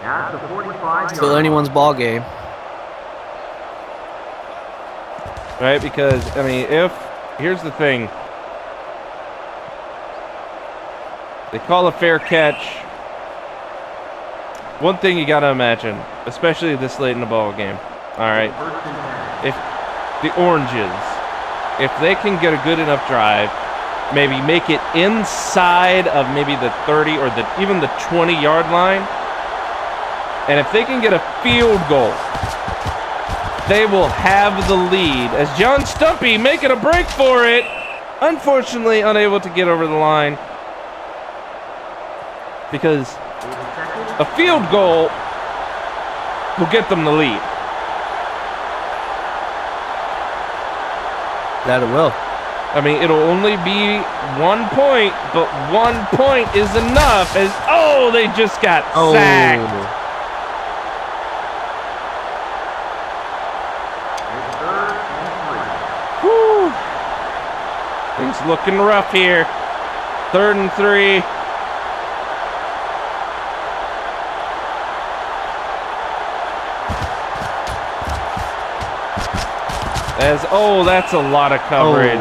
At the 45 Still anyone's ball game. Right? Because, I mean, here's the thing. They call a fair catch. One thing you got to imagine, especially this late in the ball game. All right. If the Oranges, if they can get a good enough drive, maybe make it inside of maybe the 30 or even the 20-yard line, and if they can get a field goal, they will have the lead. As John Stumpy making a break for it, unfortunately unable to get over the line because a field goal will get them the lead. That it will. I mean, it'll only be 1 point, but 1 point is enough as, they just got sacked. Whew. Things looking rough here. 3rd and 3. That's a lot of coverage.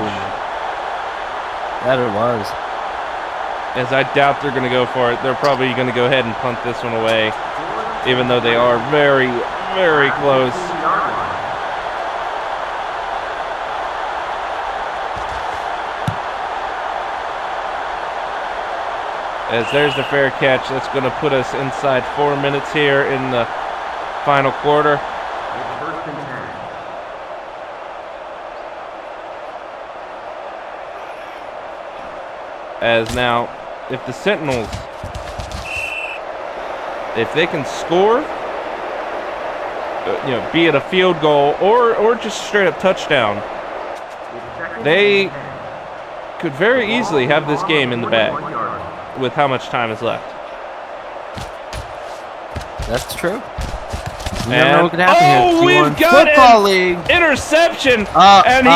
That it was. As I doubt they're going to go for it. They're probably going to go ahead and punt this one away, even though they are very, very close. As there's the fair catch, that's going to put us inside 4 minutes here in the final quarter. As now, if the Sentinels, if they can score, be it a field goal or just straight up touchdown, they could very easily have this game in the bag with how much time is left. That's true. You never know what can happen here. We've got Football an League. interception, and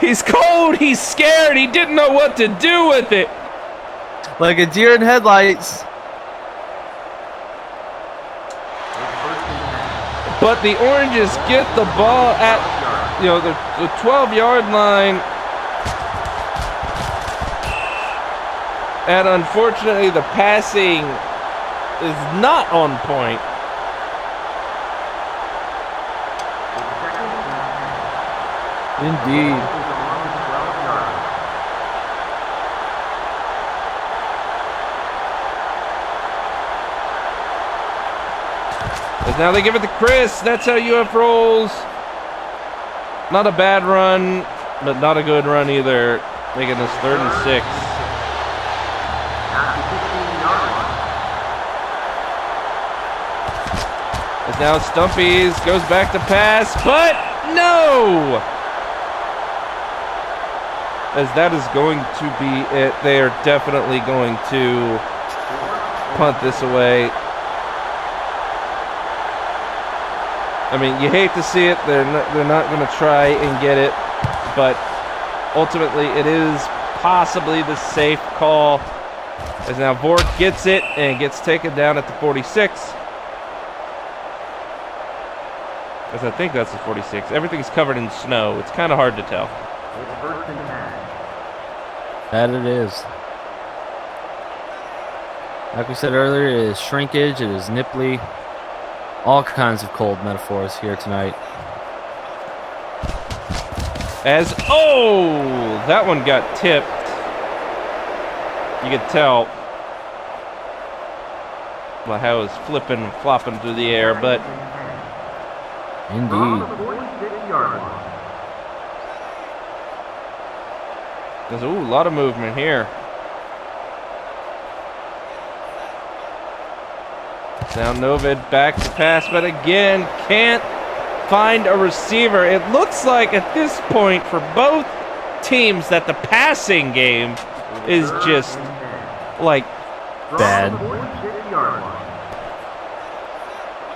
he's cold, he's scared, he didn't know what to do with it. Like a deer in headlights. But the Oranges get the ball at the 12-yard line. And unfortunately, the passing is not on point. Indeed. As now they give it to Chris. That's how UF rolls. Not a bad run, but not a good run either. Making this 3rd and 6. As now Stumpy's goes back to pass, but no! As that is going to be it. They are definitely going to punt this away. I mean, you hate to see it. They're not going to try and get it, but ultimately it is possibly the safe call. As now Vork gets it and gets taken down at the 46. As I think that's the 46. Everything's covered in snow. It's kind of hard to tell. That it is. Like we said earlier, it is shrinkage, it is nipply. All kinds of cold metaphors here tonight. As, that one got tipped. You could tell by how it was flipping and flopping through the air, but indeed. There's a lot of movement here. Now Novid back to pass, but again can't find a receiver. It looks like at this point for both teams that the passing game is just like bad.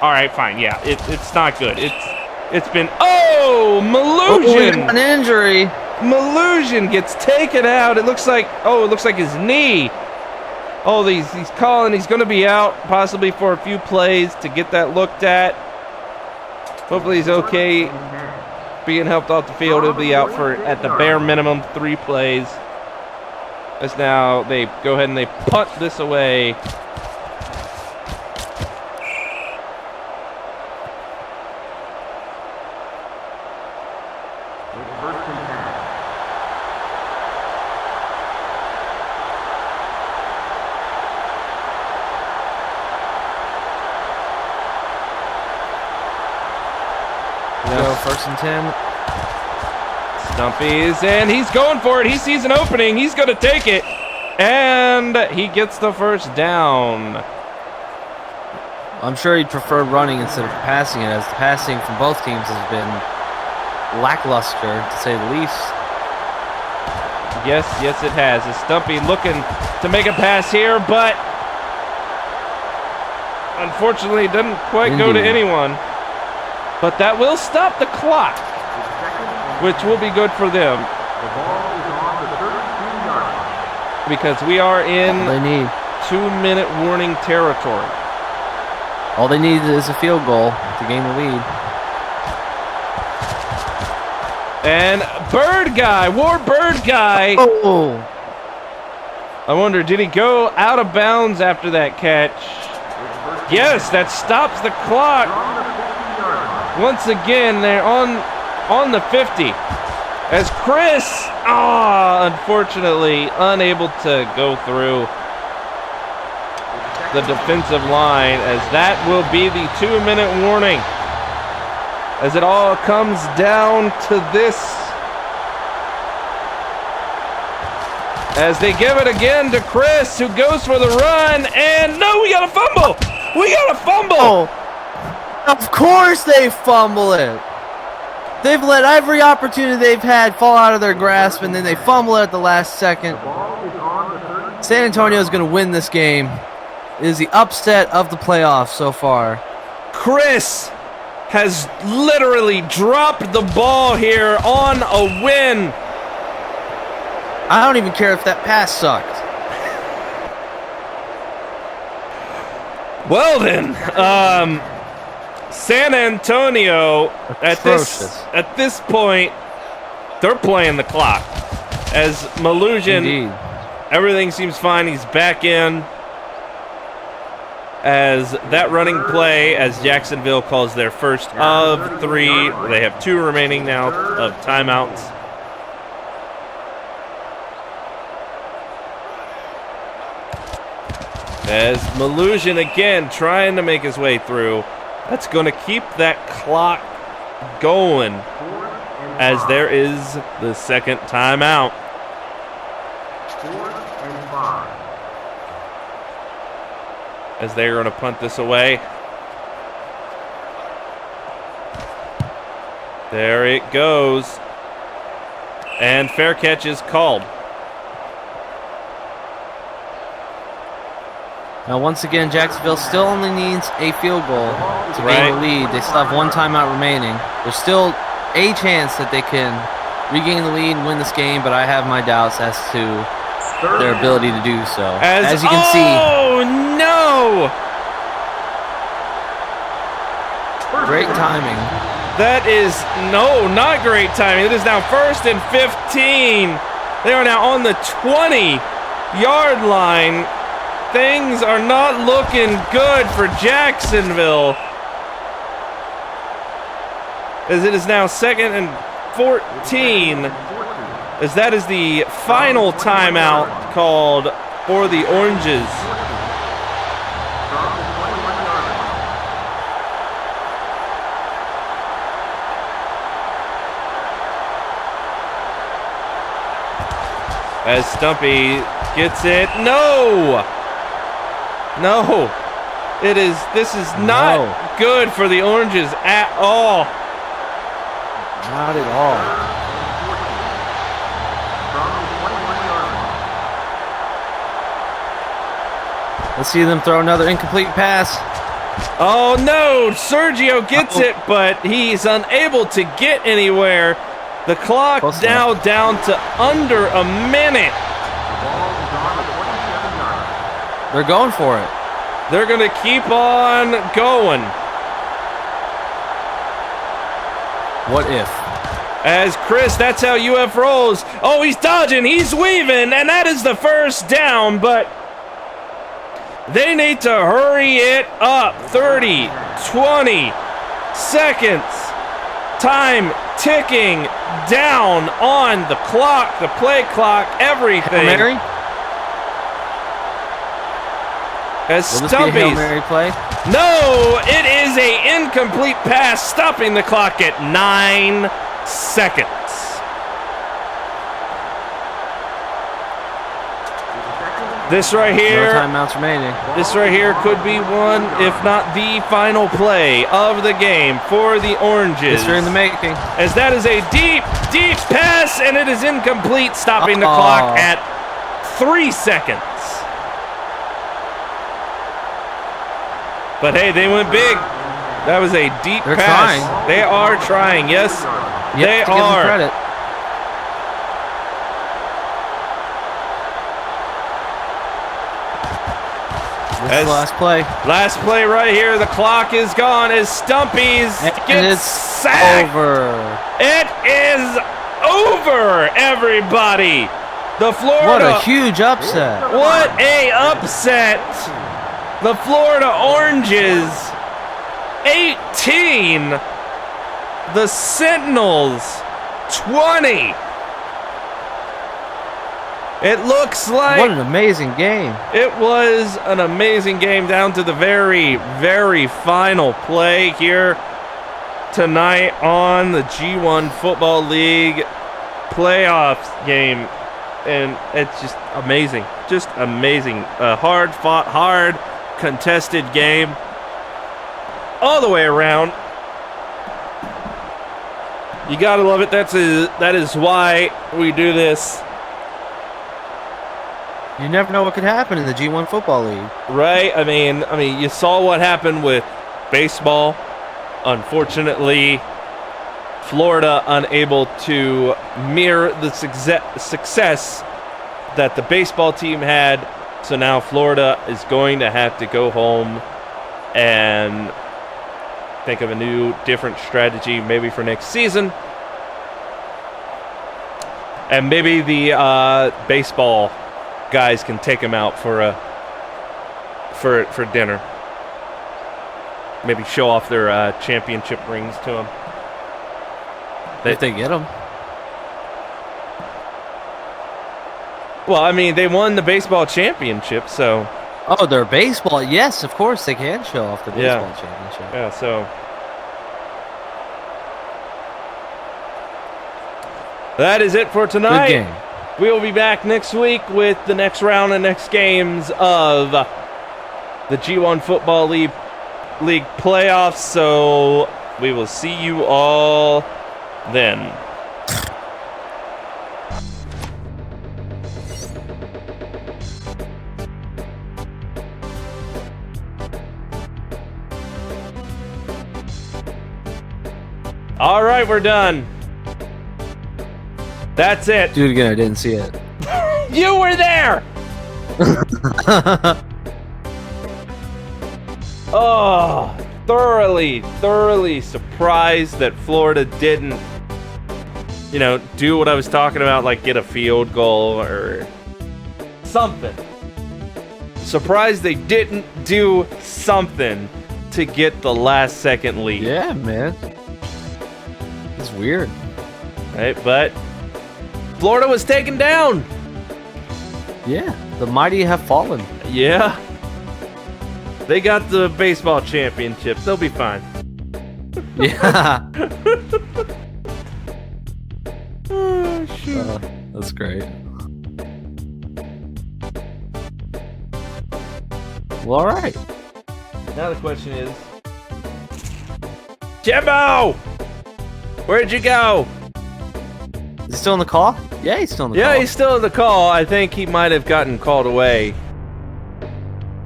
All right, fine. Yeah, it's not good. It's been Malusian. An injury. Malusian gets taken out. It looks like his knee. Oh, he's calling. He's going to be out possibly for a few plays to get that looked at. Hopefully he's okay being helped off the field. He'll be out for, at the bare minimum, 3 plays. As now they go ahead and they punt this away. Go 1st and 10. Stumpy's and he's going for it. He sees an opening. He's going to take it. And he gets the first down. I'm sure he'd prefer running instead of passing it, as the passing from both teams has been lackluster, to say the least. Yes, it has. Is Stumpy looking to make a pass here, but unfortunately it doesn't quite go to anyone. But that will stop the clock, which will be good for them. The ball is on the 32-yard line. Because we are in All they need. 2-minute warning territory. All they need is a field goal to gain the lead. And Bird Guy, Ward Bird Guy. Oh! I wonder, did he go out of bounds after that catch? Yes, that stops the clock. Once again, they're on the 50. As Chris, unfortunately, unable to go through the defensive line, as that will be the 2-minute warning. As it all comes down to this. As they give it again to Chris, who goes for the run, and no, we got a fumble! We got a fumble! Of course they fumble it! They've let every opportunity they've had fall out of their grasp, and then they fumble it at the last second. San Antonio is going to win this game. It is the upset of the playoffs so far. Chris has literally dropped the ball here on a win. I don't even care if that pass sucked. Well then, San Antonio at this point, they're playing the clock. As Malusian, Indeed. everything seems fine. He's back in. As that running play, as Jacksonville calls their first of 3. They have 2 remaining now of timeouts. As Malusian again trying to make his way through. That's going to keep that clock going, as there is the second timeout. 4th and 5. As they're going to punt this away. There it goes. And fair catch is called. Now, once again, Jacksonville still only needs a field goal to gain the lead. They still have 1 timeout remaining. There's still a chance that they can regain the lead and win this game, but I have my doubts as to their ability to do so. As you can see. Oh, no! Great timing. That is, no, not great timing. It is now 1st and 15. They are now on the 20-yard line. Things are not looking good for Jacksonville. As it is now 2nd and 14. As that is the final timeout called for the Oranges. As Stumpy gets it. No! No. This is not good for the Oranges at all. Not at all. Let's see them throw another incomplete pass. Oh no, Sergio gets it, but he's unable to get anywhere. The clock now down to under a minute. They're going for it. They're going to keep on going. What if? As Chris, that's how UF rolls. Oh, he's dodging, he's weaving, and that is the first down, but they need to hurry it up. 30, 20 seconds. Time ticking down on the clock, the play clock, everything. Hail Mary? As Will this be a Hail Stumpy's. Mary play? No, it is a incomplete pass, stopping the clock at 9 seconds. This right No here, timeouts remaining. this right here could be one, if not the final play of the game for the Oranges. History in the making. As that is a deep, deep pass, and it is incomplete, stopping the clock at 3 seconds. But hey, they went big. That was a deep They're pass. trying. They are trying, yes. You They have to give them are. credit. This is the last play. Last play right here. The clock is gone as Stumpy's And gets it's sacked. over. It is over, everybody. The What Florida. a huge upset. What a upset. The Florida Oranges 18. The Sentinels 20. It looks like What an amazing game. it was an amazing game down to the very, very final play here tonight on the G1 Football League playoffs game. And it's just amazing. Just amazing. A hard fought, hard contested game all the way around. You gotta love it. That is why we do this. You never know what could happen in the G1 Football League. Right? I mean, you saw what happened with baseball. Unfortunately, Florida unable to mirror the success that the baseball team had. So now Florida is going to have to go home and think of a new, different strategy maybe for next season. And maybe the baseball guys can take him out for dinner. Maybe show off their championship rings to him. If they get them. Well, I mean, they won the baseball championship, so Oh, they're baseball. Yes, of course they can show off the Yeah. baseball championship. yeah, so that is it for Good tonight. game. We will be back next week with the next round and next games of the G1 Football League playoffs. So we will see you all then. All right, we're done. That's it. Do it again. I didn't see it. You were there. Oh, thoroughly surprised that Florida didn't, do what I was talking about, like get a field goal or something. Surprised they didn't do something to get the last second lead. Yeah, man. It's weird. Right, but Florida was taken down. Yeah, the mighty have fallen. Yeah. They got the baseball championship. They'll be fine. Yeah. Oh, shoot. That's great. Well, all right. Now the question is, Jimbo, where'd you go? Is he still in the call? Yeah, he's still in the Yeah, call. he's still in the call. I think he might have gotten called away.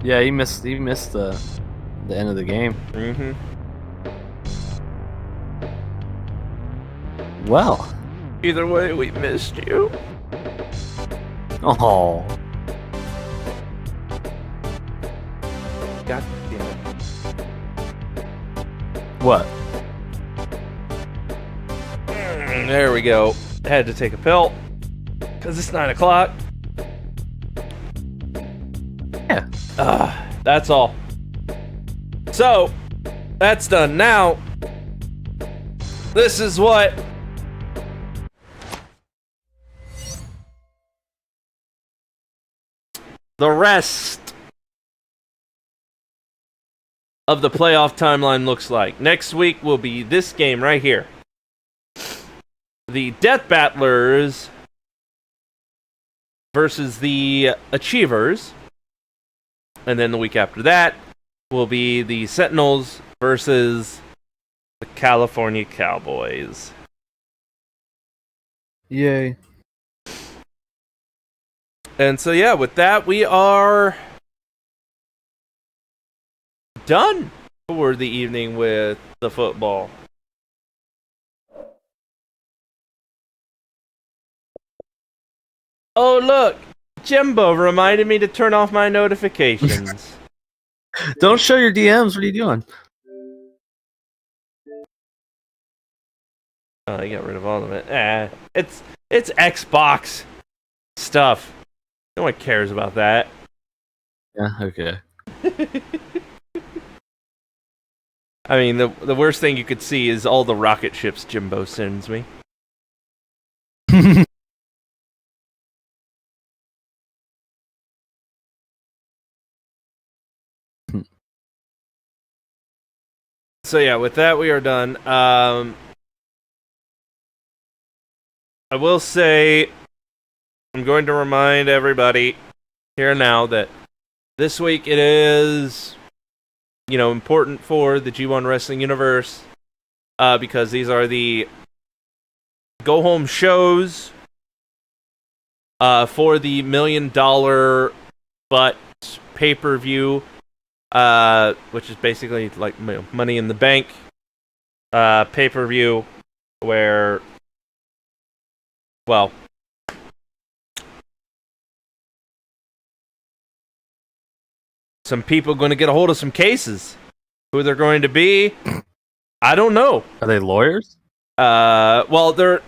Yeah, he missed the end of the game. Mm-hmm. Well. Either way, we missed you. Oh. God damn it. What? There we go. Had to take a pill. Because it's 9 o'clock. Yeah. That's all. So, that's done. Now, this is what the rest of the playoff timeline looks like. Next week will be this game right here. The Death Battlers versus the Achievers. And then the week after that will be the Sentinels versus the California Cowboys. Yay. And so, yeah, with that, we are done for the evening with the football. Oh, look! Jimbo reminded me to turn off my notifications. Don't show your DMs. What are you doing? Oh, I got rid of all of it. It's Xbox stuff. No one cares about that. Yeah, okay. I mean, the worst thing you could see is all the rocket ships Jimbo sends me. So yeah, with that we are done. I will say, I'm going to remind everybody here and now that this week it is, important for the G1 Wrestling Universe, because these are the go-home shows for the $1 Million Butt pay-per-view, which is basically like Money in the Bank pay-per-view, where, well, some people going to get a hold of some cases. Who they're going to be, I don't know. Are they lawyers? Well, they're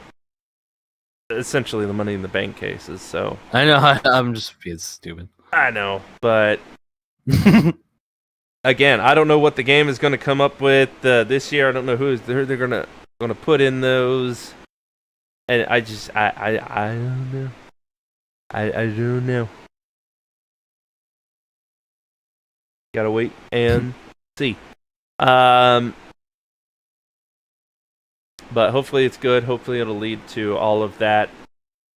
essentially the Money in the Bank cases, so. I know, I'm just being stupid. I know, but again, I don't know what the game is going to come up with this year. I don't know who they're going to put in those, and I don't know. I don't know. Gotta wait and see. But hopefully it's good. Hopefully it'll lead to all of that,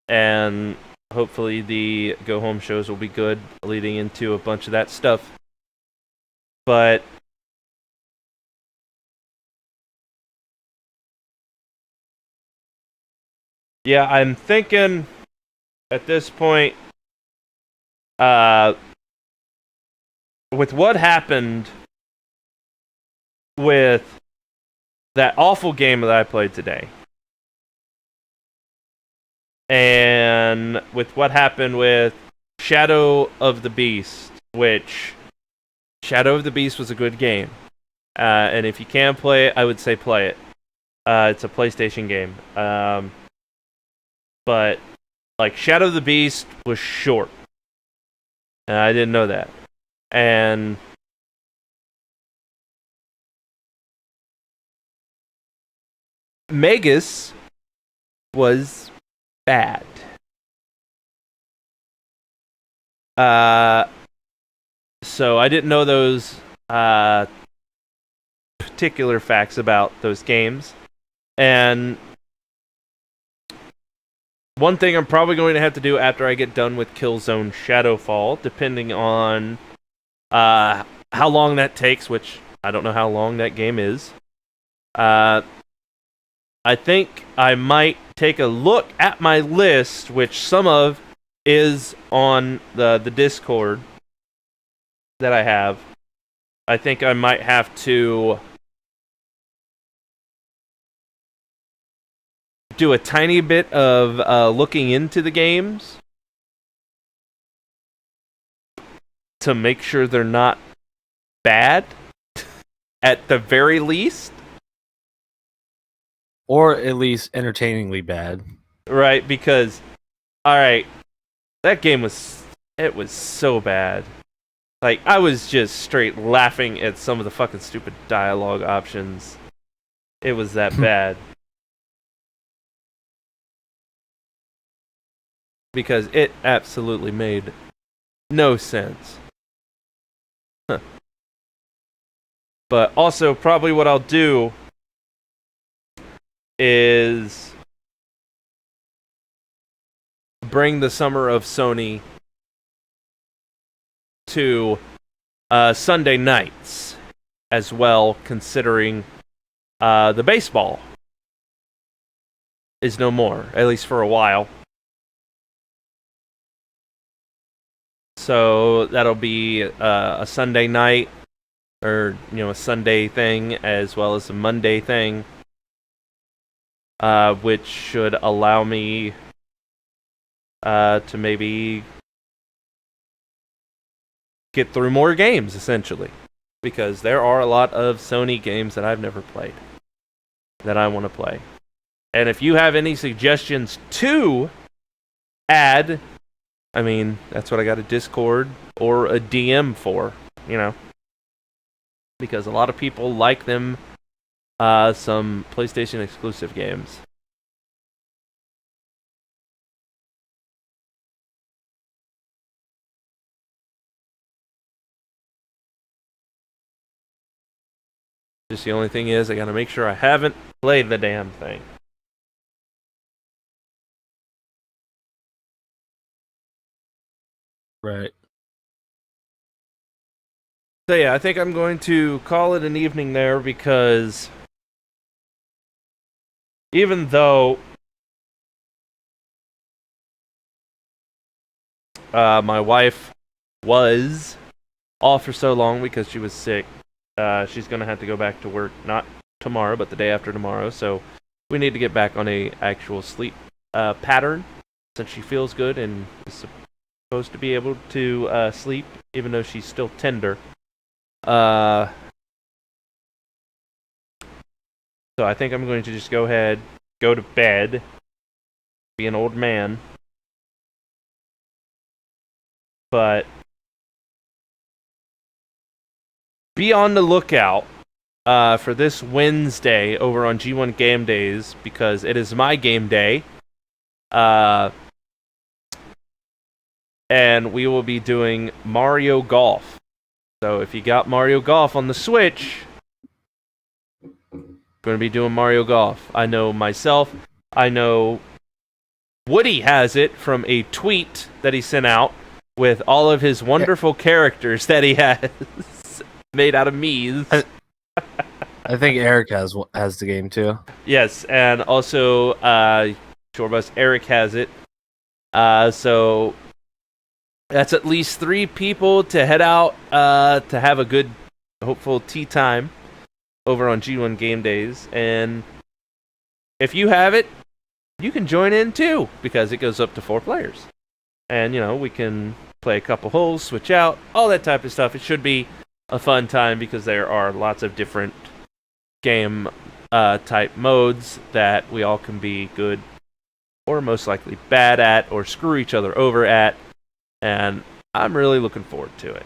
and hopefully the go home shows will be good, leading into a bunch of that stuff. But yeah, I'm thinking at this point, with what happened with that awful game that I played today, and with what happened with Shadow of the Beast, which Shadow of the Beast was a good game, and if you can play it, I would say play it. It's a PlayStation game, but like Shadow of the Beast was short, and I didn't know that. And Megas was bad. So I didn't know those particular facts about those games. And one thing I'm probably going to have to do after I get done with Killzone Shadowfall, depending on how long that takes, which I don't know how long that game is. I think I might take a look at my list, which some of is on the Discord that I have. I think I might have to do a tiny bit of looking into the games to make sure they're not bad, at the very least. Or at least entertainingly bad. Right, because, alright, that game was so bad. Like, I was just straight laughing at some of the fucking stupid dialogue options. It was that bad. Because it absolutely made no sense. Huh. But also, probably what I'll do is bring the Summer of Sony to Sunday nights as well, considering the baseball is no more, at least for a while. So that'll be a Sunday night, or a Sunday thing, as well as a Monday thing, which should allow me to maybe get through more games, essentially, because there are a lot of Sony games that I've never played that I want to play. And if you have any suggestions to add, I mean, that's what I got a Discord or a DM for, because a lot of people like them some PlayStation exclusive games. Just the only thing is, I gotta make sure I haven't played the damn thing. Right. So yeah, I think I'm going to call it an evening there, because even though my wife was off for so long because she was sick, she's going to have to go back to work, not tomorrow, but the day after tomorrow. So we need to get back on a actual sleep pattern, since she feels good and is supposed to be able to sleep, even though she's still tender. So I think I'm going to just go ahead, go to bed, be an old man. But be on the lookout for this Wednesday over on G1 Game Days, because it is my game day. And we will be doing Mario Golf. So if you got Mario Golf on the Switch, going to be doing Mario Golf. I know myself. I know Woody has it from a tweet that he sent out with all of his wonderful characters that he has made out of Mii's. I think Eric has the game too. Yes, and also Shorebus Eric has it. So that's at least 3 people to head out to have a good, hopeful tea time over on G1 Game Days. And if you have it, you can join in too, because it goes up to 4 players. And, we can play a couple holes, switch out, all that type of stuff. It should be a fun time, because there are lots of different game type modes that we all can be good or most likely bad at, or screw each other over at. And I'm really looking forward to it.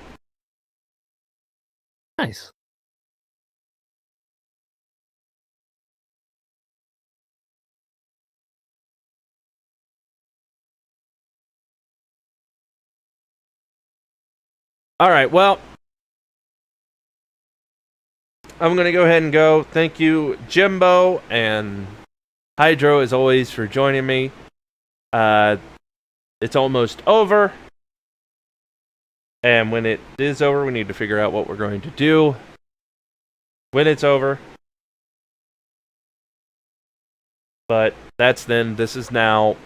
Nice. All right, well, I'm going to go ahead and go. Thank you, Jimbo and Hydro, as always, for joining me. It's almost over. And when it is over, we need to figure out what we're going to do when it's over. But that's then. This is now.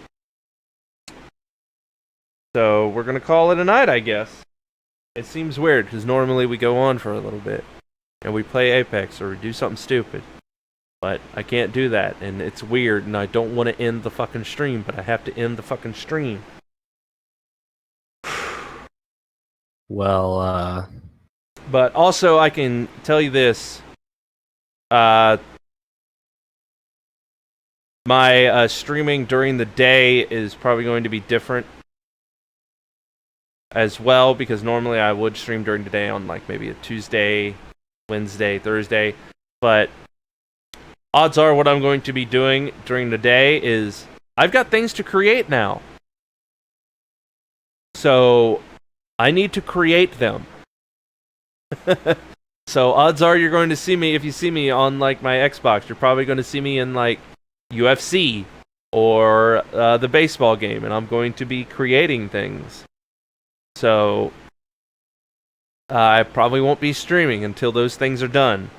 So we're going to call it a night, I guess. It seems weird, because normally we go on for a little bit, and we play Apex, or we do something stupid. But I can't do that, and it's weird, and I don't want to end the fucking stream, but I have to end the fucking stream. Well, But also, I can tell you this. My streaming during the day is probably going to be different as well, because normally I would stream during the day on like maybe a Tuesday, Wednesday, Thursday. But odds are what I'm going to be doing during the day is I've got things to create now. So I need to create them. So odds are you're going to see me, if you see me on like my Xbox, you're probably going to see me in like UFC or the baseball game, and I'm going to be creating things. So I probably won't be streaming until those things are done.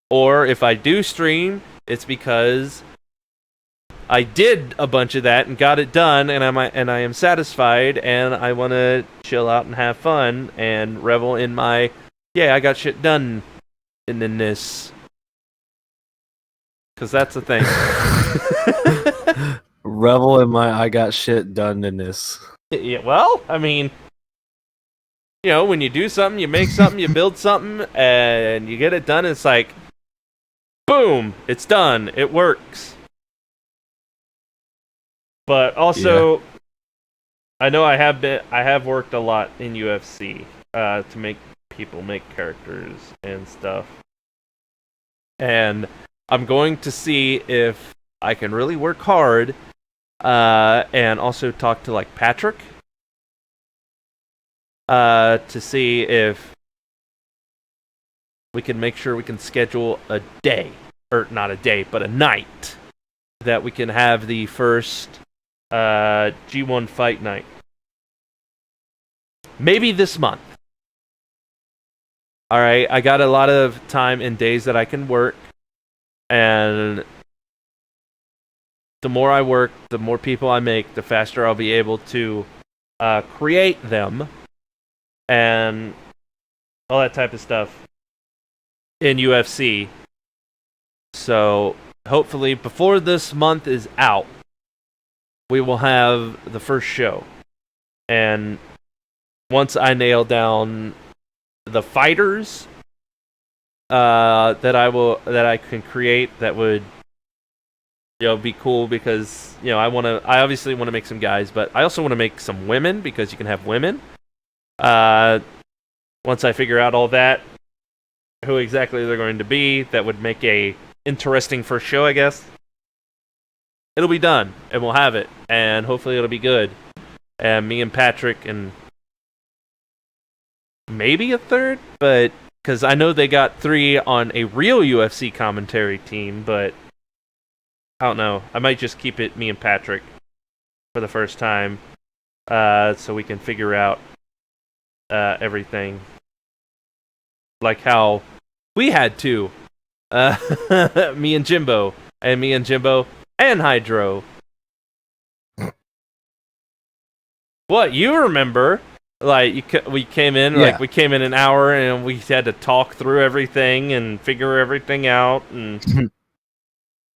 Or if I do stream, it's because I did a bunch of that and got it done, and I am satisfied, and I want to chill out and have fun and revel in my, yeah, I got shit done in this. Because that's the thing. Revel in my I got shit done in this. Yeah, well, I mean, you know, when you do something, you make something, you build something, and you get it done, it's like, boom, it's done, it works. But also, I know I have worked a lot in UFC to make people make characters and stuff. And I'm going to see if I can really work hard and also talk to like Patrick to see if we can make sure we can schedule a day, or not a day, but a night that we can have the first G1 fight night. Maybe this month. Alright, I got a lot of time and days that I can work, and the more I work, the more people I make, the faster I'll be able to create them and all that type of stuff in UFC. So hopefully before this month is out, we will have the first show. And once I nail down the fighters that I can create, that would, you know, be cool, because, you know, I obviously want to make some guys, but I also want to make some women, because you can have women. Once I figure out all that, who exactly they're going to be, that would make a interesting first show, I guess. It'll be done, and we'll have it, and hopefully it'll be good. And me and Patrick, and maybe a third, but because I know they got 3 on a real UFC commentary team, but I don't know. I might just keep it me and Patrick for the first time, so we can figure out everything, like how we had to. Me and Jimbo and Hydro. What, you remember? Like, we came in, Yeah. we came in an hour, and we had to talk through everything and figure everything out, and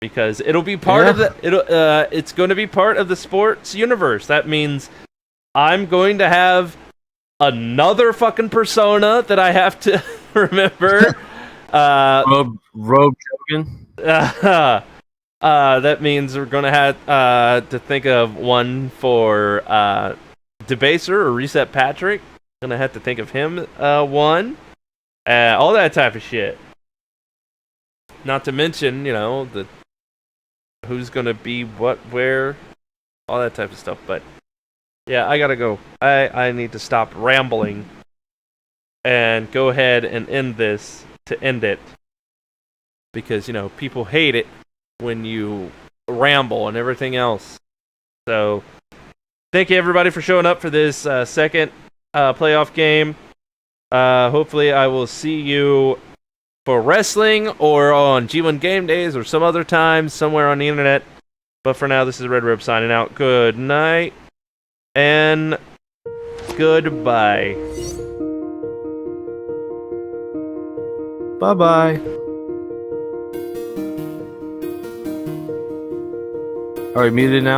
because it'll be part of the it's going to be part of the sports universe. That means I'm going to have another fucking persona that I have to remember. Rogue Jogan. That means we're gonna have to think of one for Debaser or Reset Patrick. Gonna have to think of him one. All that type of shit. Not to mention, you know, who's gonna be what, where, all that type of stuff. But yeah, I gotta go. I need to stop rambling and go ahead and end it, because, you know, people hate it when you ramble and everything else. So thank you everybody for showing up for this second playoff game. Hopefully I will see you for wrestling or on G1 Game Days or some other time somewhere on the internet. But for now, this is Red Rib signing out. Good night and goodbye. Bye-bye. Are we muted now?